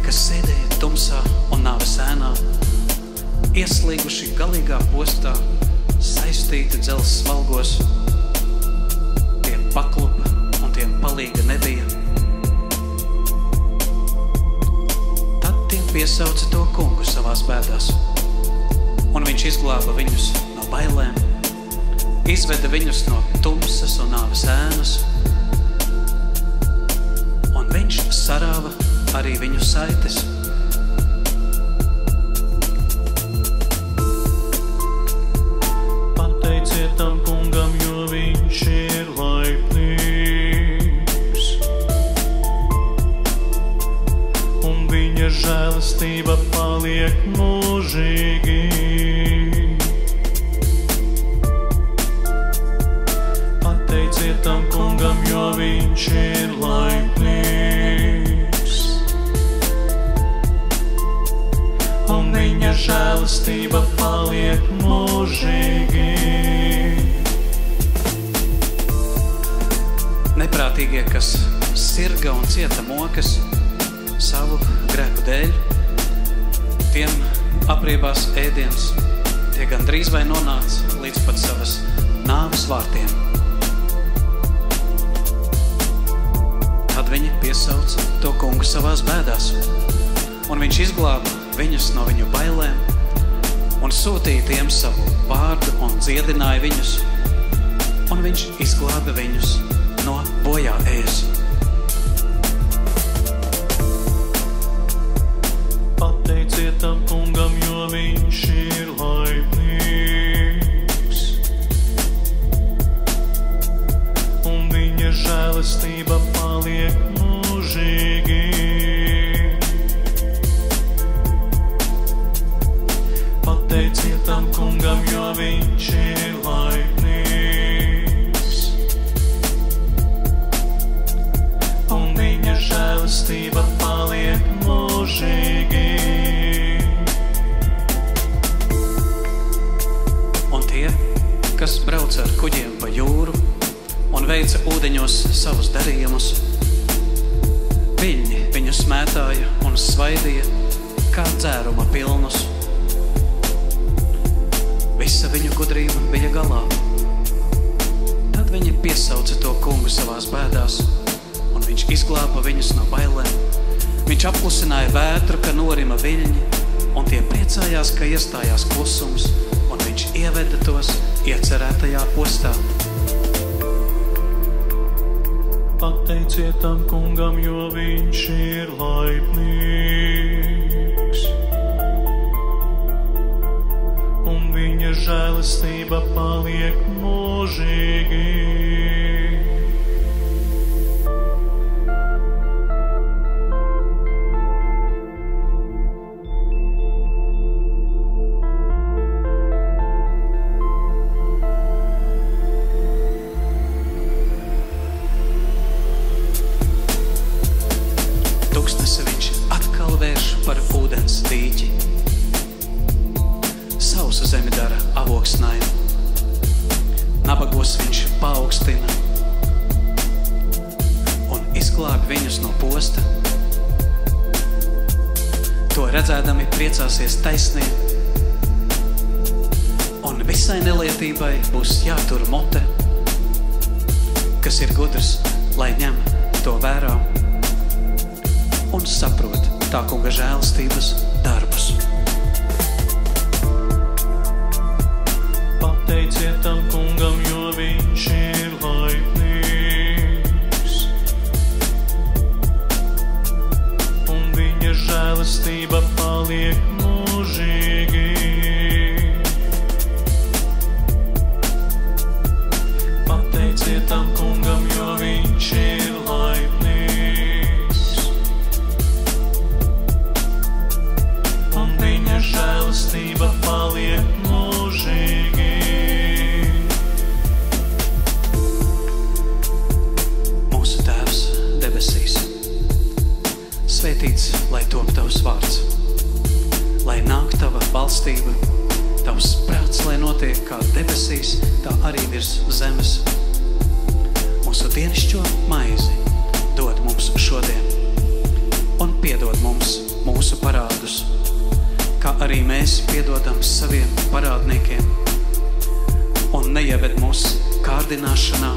Speaker 1: Kas sēdēja tumsā un nāves ēnā, ieslīguši galīgā postā, saistīti dzelzs svalgos, tiem paklupa un tiem palīga nebija. Tad tiem piesauca to kungu savās bēdās, un viņš izglāba viņus no bailēm, izveda viņus no tumsas un nāves ēnas, un viņš sarāva arī viņu saites.
Speaker 2: Pateiciet tam kungam, jo viņš ir laipnīgs, un viņa žēlastība paliek mūžīgi. Pateiciet tam kungam, jo viņš ir laipnīgs, un viņa žēlastība paliek mūžīgi.
Speaker 1: Neprātīgie, kas sirga un cieta mokas savu grēku dēļ, tiem apriebās ēdiens, tie gan drīz vai nonāca līdz pat savas nāves vārtiem. Tad viņi piesauca to kungu savās bēdās, un viņš izglāba viņus no viņu bailēm un sūtīja tiem savu vārdu un dziedināja viņus, un viņš izglāba viņus no bojā ēs.
Speaker 2: Pateiciet tam kungam, jo viņš ir laipnīgs, un viņa žēlastība paliek mūžīgi. Pateiciet tam kungam, jo viņš ir laipnīgs, un viņa žēlastība paliek mūžīgi.
Speaker 1: kas brauca ar kuģiem pa jūru un veica ūdeņos savus darījumus. Viļņi viņu smētāja un svaidīja, kā dzēruma pilnus. Visa viņu gudrība bija galā. Tad viņi piesauca to kungu savās bēdās, un viņš izglāba viņus no bailēm. Viņš apklusināja vētru, ka norima viļņi, un tie priecājās, ka iestājās klusums, un viņš ieveda tos iecerētajā ostā.
Speaker 2: Pateiciet tam kungam, jo viņš ir laipnīgs, un viņa žēlastība paliek mūžīgi.
Speaker 1: Tuksnesi viņš atkal vērš par ūdens dīķi. Sausu zemi dara avoksnaini. Nabagos viņš paaugstina un izglāb viņus no posta. To redzēdami priecāsies taisnie, un visai nelietībai būs jātur mote. Kas ir gudrs, lai ņem to vērā un saprot tā kunga žēlastības darbus.
Speaker 2: Pateiciet tam kungam, jo viņš ir laipnīgs, un viņa žēlastība paliek mūžīgi. Pateiciet tam kungam, jo viņš ir laipnīgs, un viņa žēlastība paliek mūžīgi.
Speaker 1: Mūsu Tēvs debesīs, svētīts, lai top tavs vārds, lai nāk tava valstība, tavs prāts, lai notiek kā debesīs, tā arī virs zemes. Mūsu dienascho maizi dod mums šodien, un piedod mums mūsu parādus, kā arī mēs piedodam saviem parādniekiem, un neieved mūs kārdināšanā,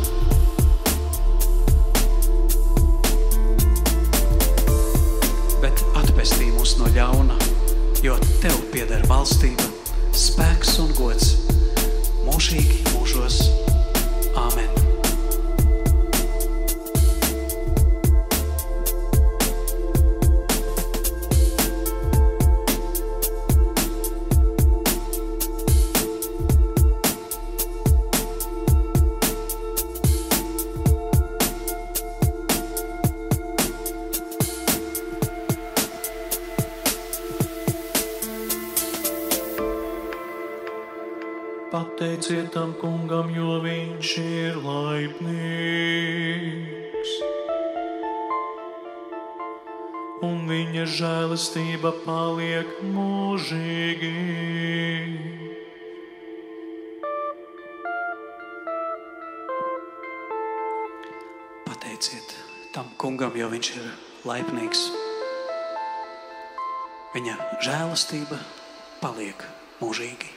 Speaker 1: bet atpestī mūs no ļauna, jo tev pieder valstība, spēks un gods mūžīgi mūžos. Āmen.
Speaker 2: Pateiciet tam kungam, jo viņš ir laipnīgs, un viņa žēlastība paliek mūžīgi.
Speaker 1: Pateiciet tam kungam, jo viņš ir laipnīgs. Viņa žēlastība paliek mūžīgi.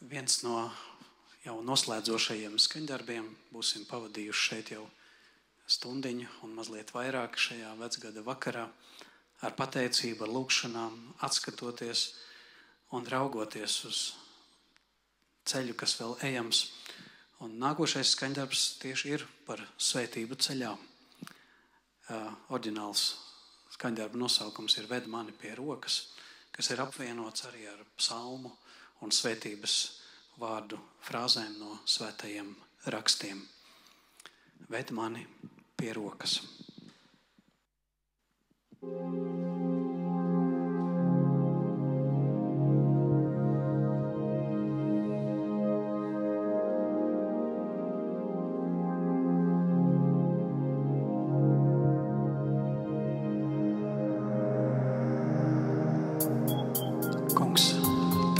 Speaker 1: Viens no jau noslēdzošajiem skaņdarbiem būsim pavadījuši šeit jau stundiņu un mazliet vairāk šajā vecgada vakarā ar pateicību, ar lūkšanām, atskatoties un raugoties uz ceļu, kas vēl ejams. Un nākošais skaņdarbs tieši ir par svētību ceļā. Oriģināls skaņdarba nosaukums ir Ved mani pie rokas, kas ir apvienots arī ar psalmu un svētības vārdu frāzēm no svētajiem rakstiem. Ved mani pie rokas.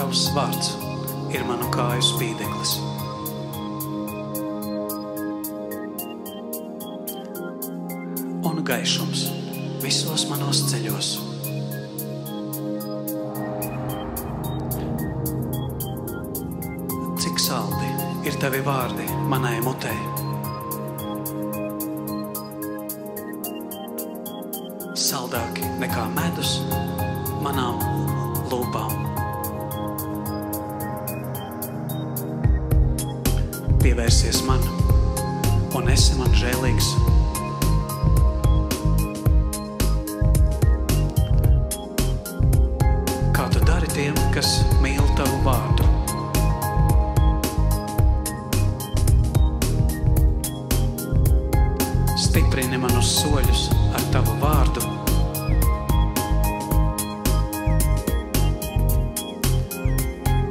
Speaker 1: tavs vārds ir manu kāju spīdeklis. Un gaišums visos manos ceļos. Cik saldi ir tavi vārdi manai mutē. Saldāki nekā medus manām lūpām. Pievērsies man un esi man žēlīgs. Kā tu dari tiem, kas mīl tavu vārdu. Stiprini manus soļus ar tavu vārdu.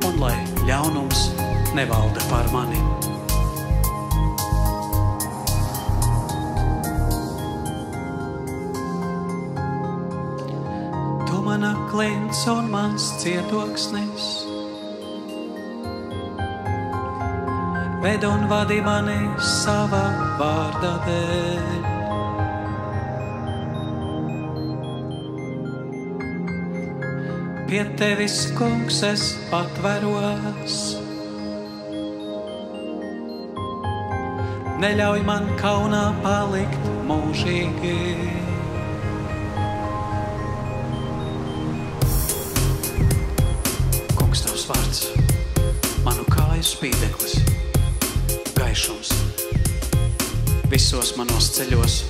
Speaker 1: Un lai ļaunums nevalda pār mani. Tu mana klints un mans cietoksnis. Ved un vadi mani savā vārda dēļ. Pie tevis, kungs, es patveros. Neļauj man kaunā palikt mūžīgi. Kungs, tavs vārds, manu kāju spīdeklis, gaišums visos manos ceļos.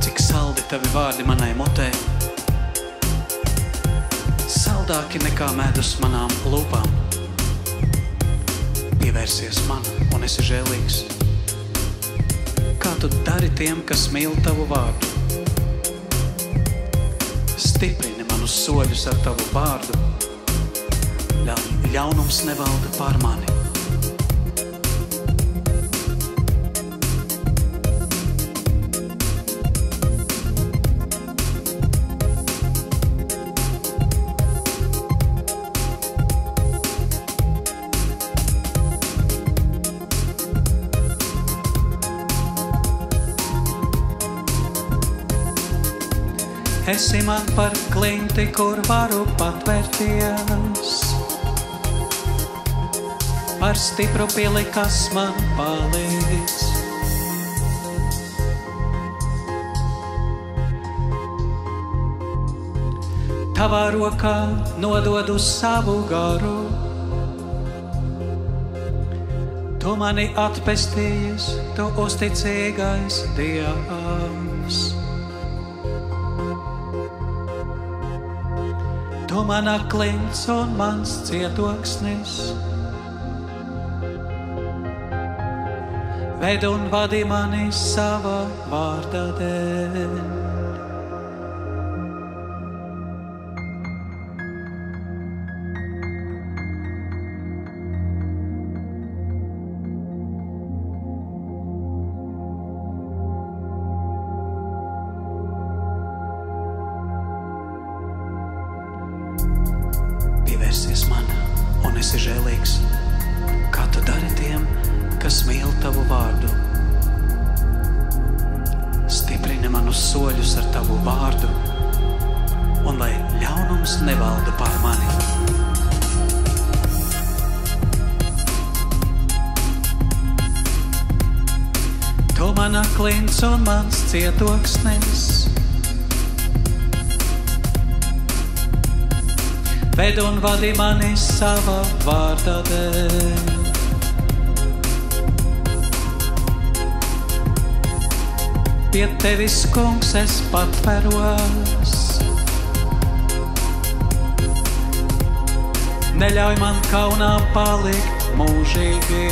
Speaker 1: Cik saldi tavi vārdi manai mutē, saldāki nekā medus manām lūpām. Pievērsies man un esi žēlīgs. Kā tu dari tiem, kas mīl tavu vārdu. Stiprini manus soļus ar tavu vārdu. Ļaunums nevalda pār mani. Esi man par klinti, kur varu patvērties, par stipru pili, kas man palīdz. Tavā rokā nododu savu garu, tu mani atpestījies, tu uzticīgais Dievs. Tu mana klints un mans cietoksnis. Ved un vadi mani savā vārda dēļ. Pievērsies man un esi žēlīgs. Kā tu dari tiem, kas mīl tavu vārdu. Stiprini manus soļus ar tavu vārdu, un lai ļaunums nevalda pār mani. Tu mana klints un mans cietoksnis. Ved un vadi mani savā vārda dēļ. Pie tevis, kungs, es patveros. Neļauj man kaunā palikt mūžīgi.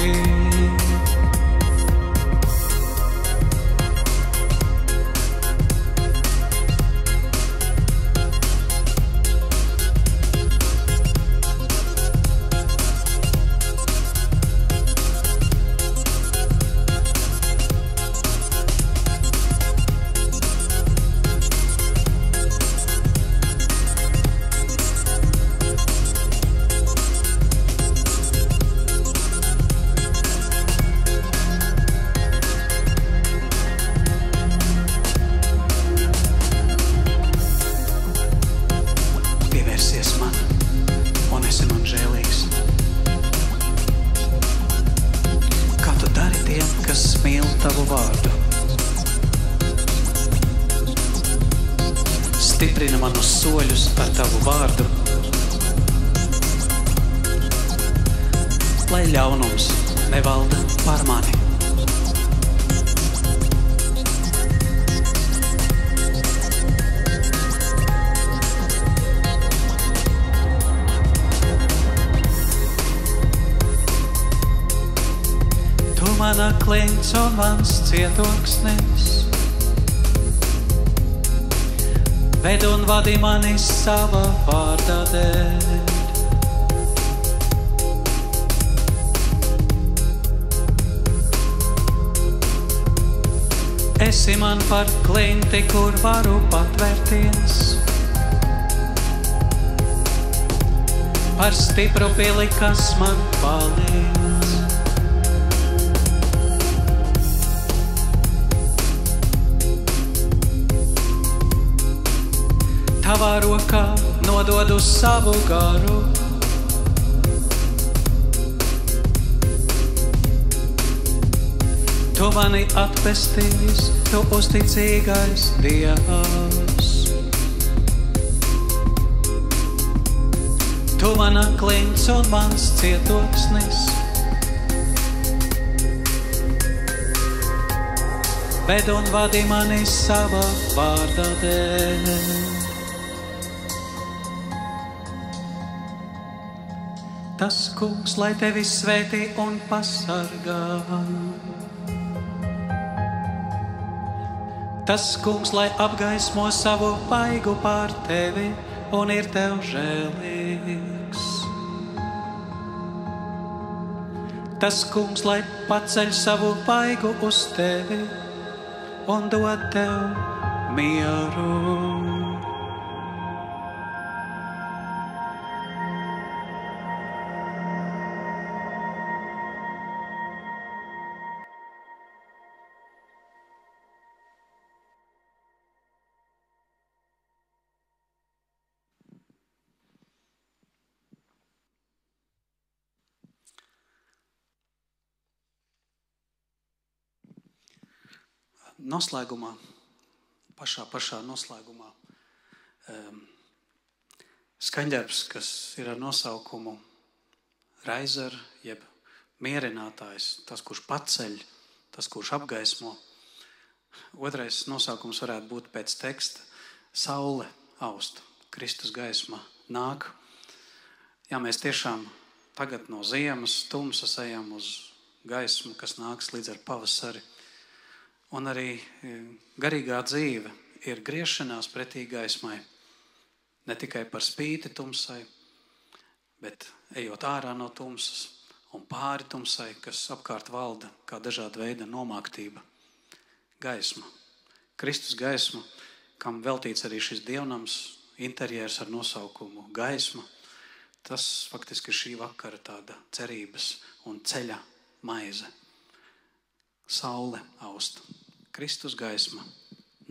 Speaker 1: Stiprina manus soļus ar tavu vārdu, lai ļaunums nevalda pār mani. Tu mana klints un mans cietoksnis, ved un vadi mani sava vārda dēļ. Esi man par klinti, kur varu patvērties, par stipru pili, kas man palīdz. Tavā rokā nododu savu garu, tu mani atpestīs, tu uzticīgais Dievs. Tu mana klints un mans cietoksnis, ved un vadi mani sava vārda dēļ. Tas kungs, lai tevi svētī un pasargā. Tas kungs, lai apgaismo savu vaigu pār tevi un ir tev žēlīgs. Tas kungs, lai paceļ savu vaigu uz tevi un dod tev mieru. Noslēgumā, pašā noslēgumā, skaņdarbs, kas ir ar nosaukumu Raizer, jeb mierinātājs, tas, kurš paceļ, tas, kurš apgaismo. Otrais nosaukums varētu būt pēc teksta Saule aust, Kristus gaisma nāk. Jā, mēs tiešām tagad no ziemas tumsas ejam uz gaismu, kas nāks līdz ar pavasari. Un arī garīgā dzīve ir griešanās pretī gaismai. Ne tikai par spīti tumsai, bet ejot ārā no tumsas un pāri tumsai, kas apkārt valda kā dažāda veida nomāktība. Gaisma. Kristus gaisma, kam veltīts arī šis dievnams, interjers ar nosaukumu gaisma. Tas faktiski ir šī vakara tāda cerības un ceļa maize. Saule aust. Kristus gaisma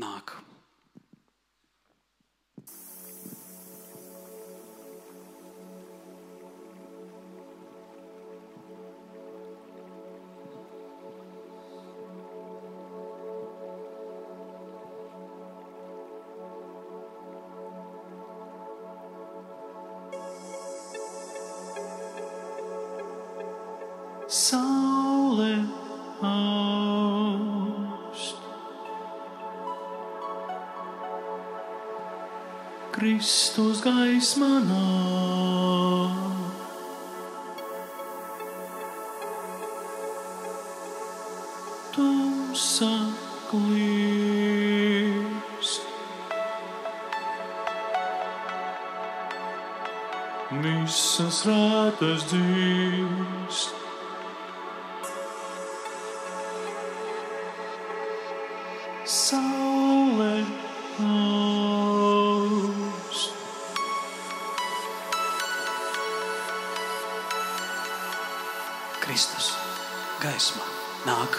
Speaker 1: nāk.
Speaker 2: Saule aust, Kristus gaisma nāk, tumsa klīst, visas rātas dzīst. Saule aust,
Speaker 1: Kristus gaisma nāk.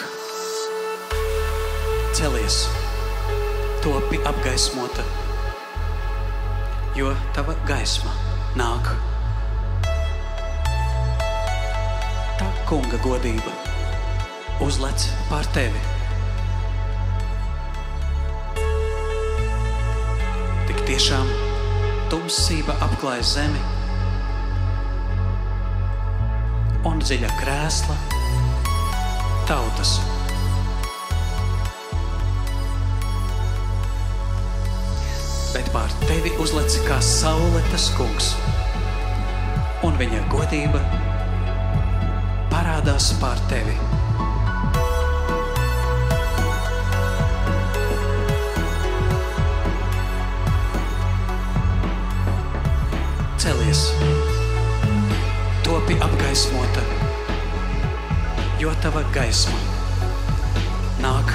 Speaker 1: Celies, topi apgaismota, jo tava gaisma nāk. Tā kunga godība uzlec pār tevi. Tiešām tumsība apklāj zemi, un dziļa krēsla tautas. Bet pār tevi uzlec kā saule tas kungs, un viņa godība parādās pār tevi. Celies, topi apgaismota, jo tava gaisma nāk.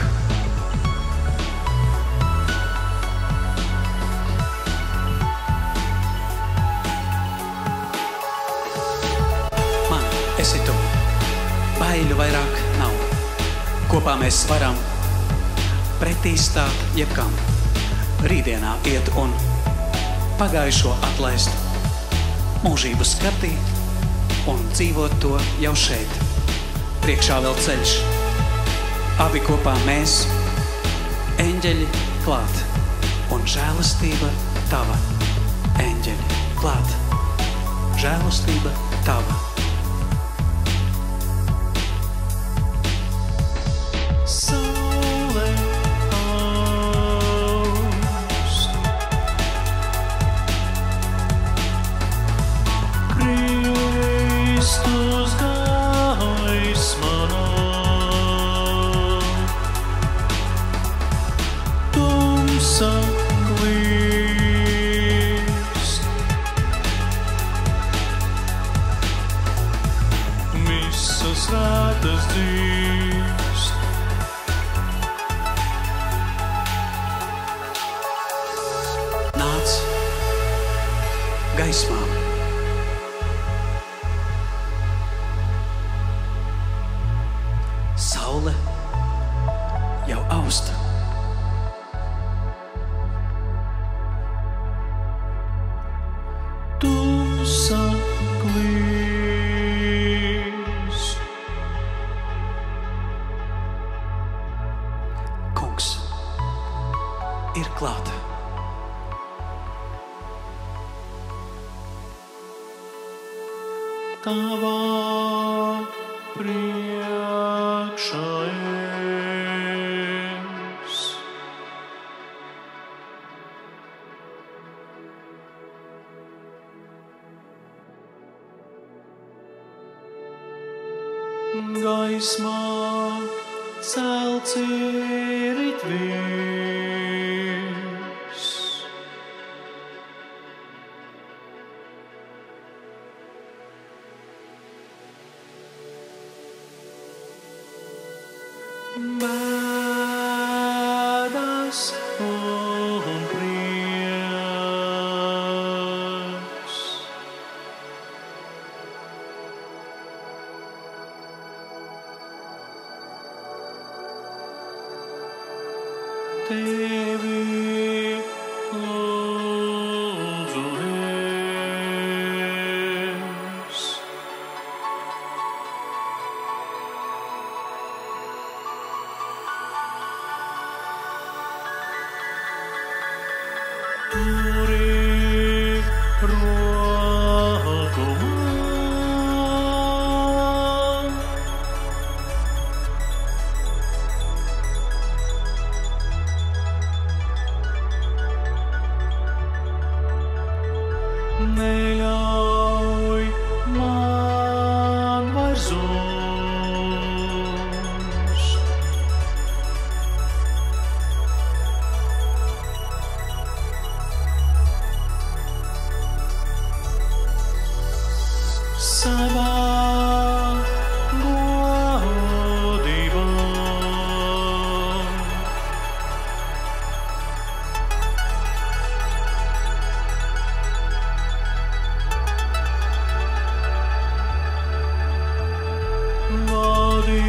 Speaker 1: Esi tu, baiļu vairāk nav. Kopā mēs varam pretī stāt jebkam. Rītdienā iet un pagājušo atlaist, mūžību skatīt un dzīvot to jau šeit. Priekšā vēl ceļš, abi kopā mēs, eņģeļi klāt, un žēlastība tava, eņģeļi klāt, žēlastība tava. Gaismā. Saule jau austa. Tumsa klīst. Kungs ir klāt. Tavā priekšā es. Gaismā celts ir it viss. Bēdas un prieks. Tevi lūdzu es. Turi roku man. Neļauj man vairs zust. Savā godībā. Vadi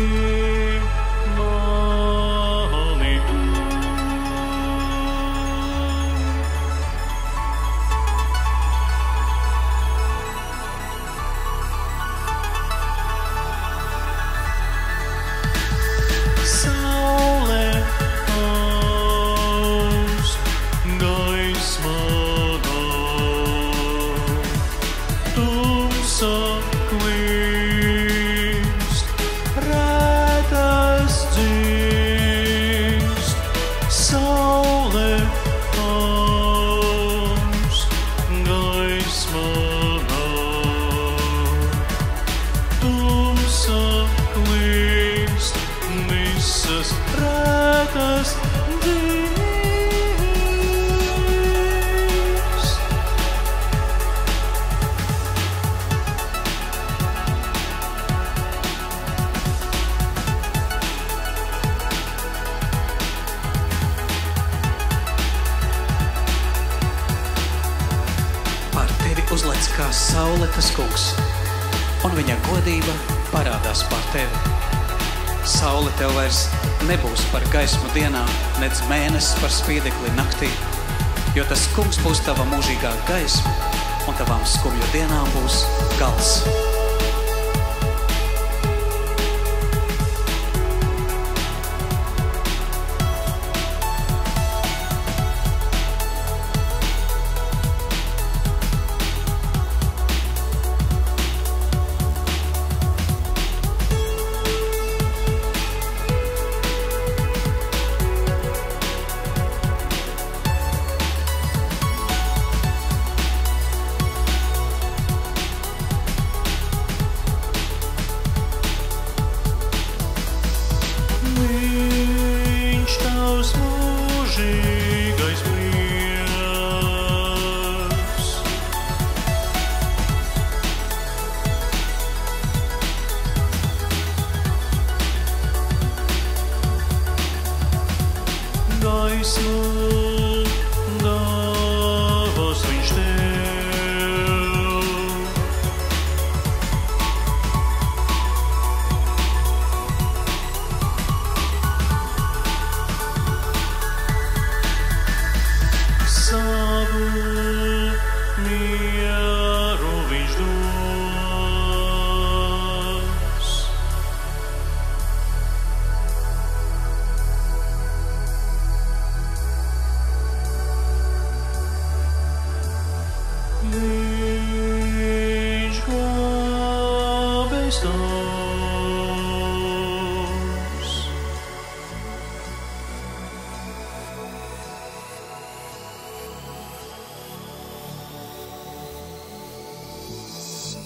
Speaker 1: mani tu. Saule aust, gaismā uzlec kā saule tas kungs, un viņa godība parādās pār tevi. Saule tev vairs nebūs par gaismu dienā, nedz mēnesis par spīdekli naktī, jo tas kungs būs tava mūžīgā gaisma, un tavām skumju dienām būs gals.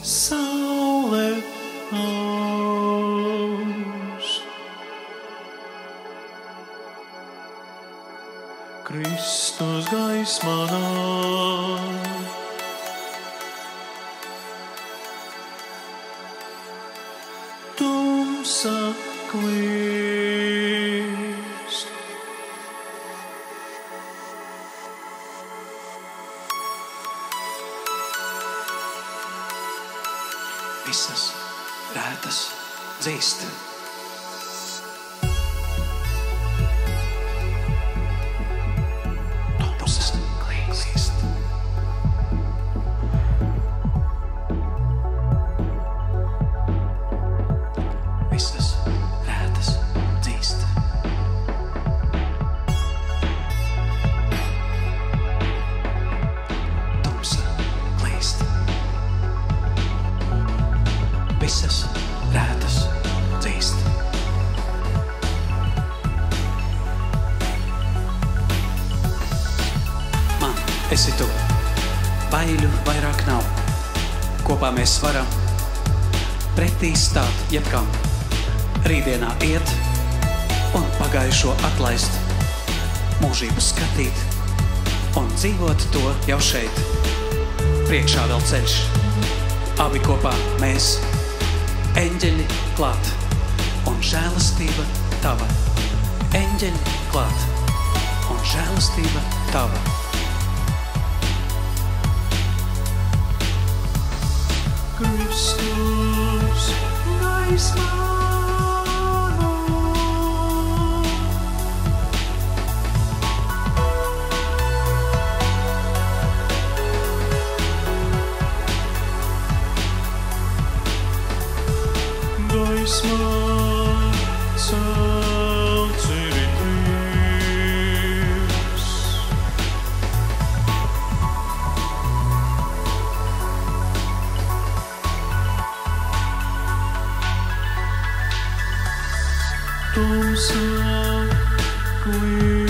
Speaker 2: Saule aust, Kristus gaismā nāk, tumsa klīst.
Speaker 1: Visas rētas dzīst. Tumsas klīst. Visas rētas dzīst. Tumsa klīst. Visas rētas dzīst. Man esi tu, baiļu vairāk nav. Kopā mēs varam pretī stāt jebkam. Rītdienā iet un pagājušo atlaist, mūžību skatīt un dzīvot to jau šeit. Priekšā vēl ceļš, abi kopā mēs, eņģeļi klāt un žēlastība tava. Eņģeļi klāt un žēlastība tava.
Speaker 2: Kristus gaismā gaismā celts ir Dievs. Tumsa klīst.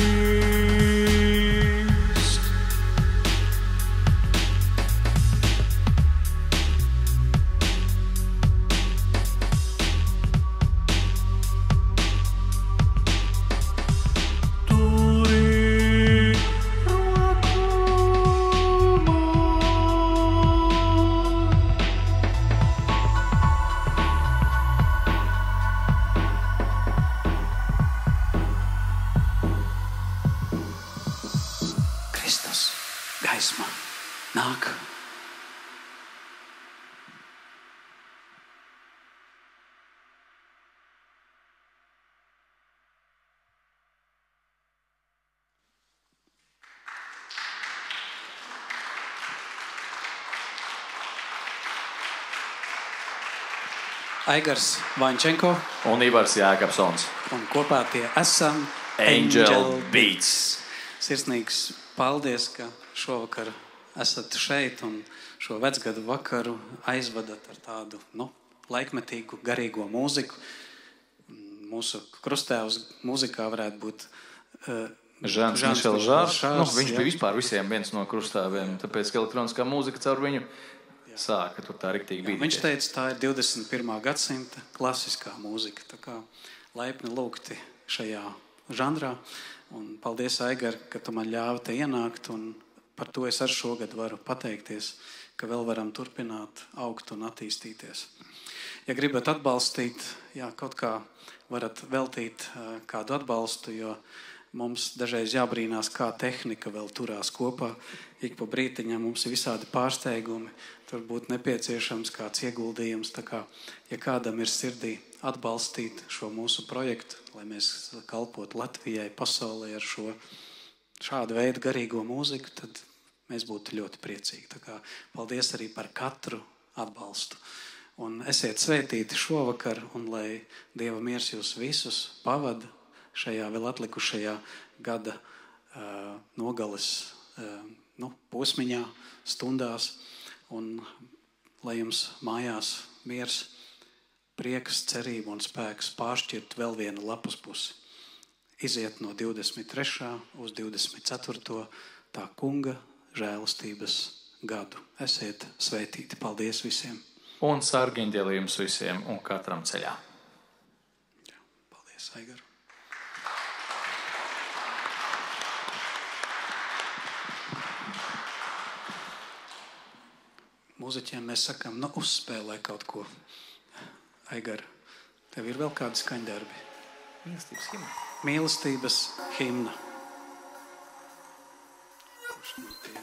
Speaker 1: Gaisma nāk. Aigars Vaņčenko
Speaker 3: Un Ivars Jākapsons.
Speaker 1: un kopā tie esam
Speaker 3: Angel Beats.
Speaker 1: Sirsnīgs paldies, ka šovakar esat šeit un šo vecgadu vakaru aizvadat ar tādu, laikmetīgu, garīgo mūziku. Mūsu krustēvs mūzikā varētu būt
Speaker 3: Žans Mišels Žārs. Viņš bija vispār visiem viens no krustāviem, tāpēc, ka elektroniskā mūzika caur viņu sāka tur tā riktīgi bīdīties.
Speaker 1: Viņš teica, tā ir 21. gadsimta klasiskā mūzika. Tā kā laipni lūgti šajā žanrā. Un paldies, Aigar, ka tu man ļāvi te ienākt. Un par to es ar šogad varu pateikties, ka vēl varam turpināt augt un attīstīties. Ja gribat atbalstīt, kaut kā varat veltīt kādu atbalstu, jo mums dažreiz jābrīnās, kā tehnika vēl turās kopā. Ik pa brītiņām mums ir visādi pārsteigumi. Tur būtu nepieciešams kāds ieguldījums. Tā kā, ja kādam ir sirdī atbalstīt šo mūsu projektu, lai mēs kalpotu Latvijai, pasaulē ar šādu veidu garīgo mūziku, tad mēs būtu ļoti priecīgi. Tā kā paldies arī par katru atbalstu. Un esiet svētīti šovakar, un lai Dieva miers jūs visus pavada šajā vēl atlikušajā gada nogales posmiņā, stundās, un lai jums mājās miers, prieks, cerība un spēks pāršķirt vēl vienu lapas pusi. Iziet no 23. uz 24. tā kunga žēlastības gadu. Esiet svētīti. Paldies visiem.
Speaker 3: Un sargiņģeli jums visiem un katram ceļā.
Speaker 1: Paldies, Aigar. Mūziķiem mēs sakām, uzspēlē kaut ko. Aigar, tev ir vēl kādi skaņdarbi?
Speaker 3: Mīlestības himna.
Speaker 1: Mīlestības himna. Kurš no tiem?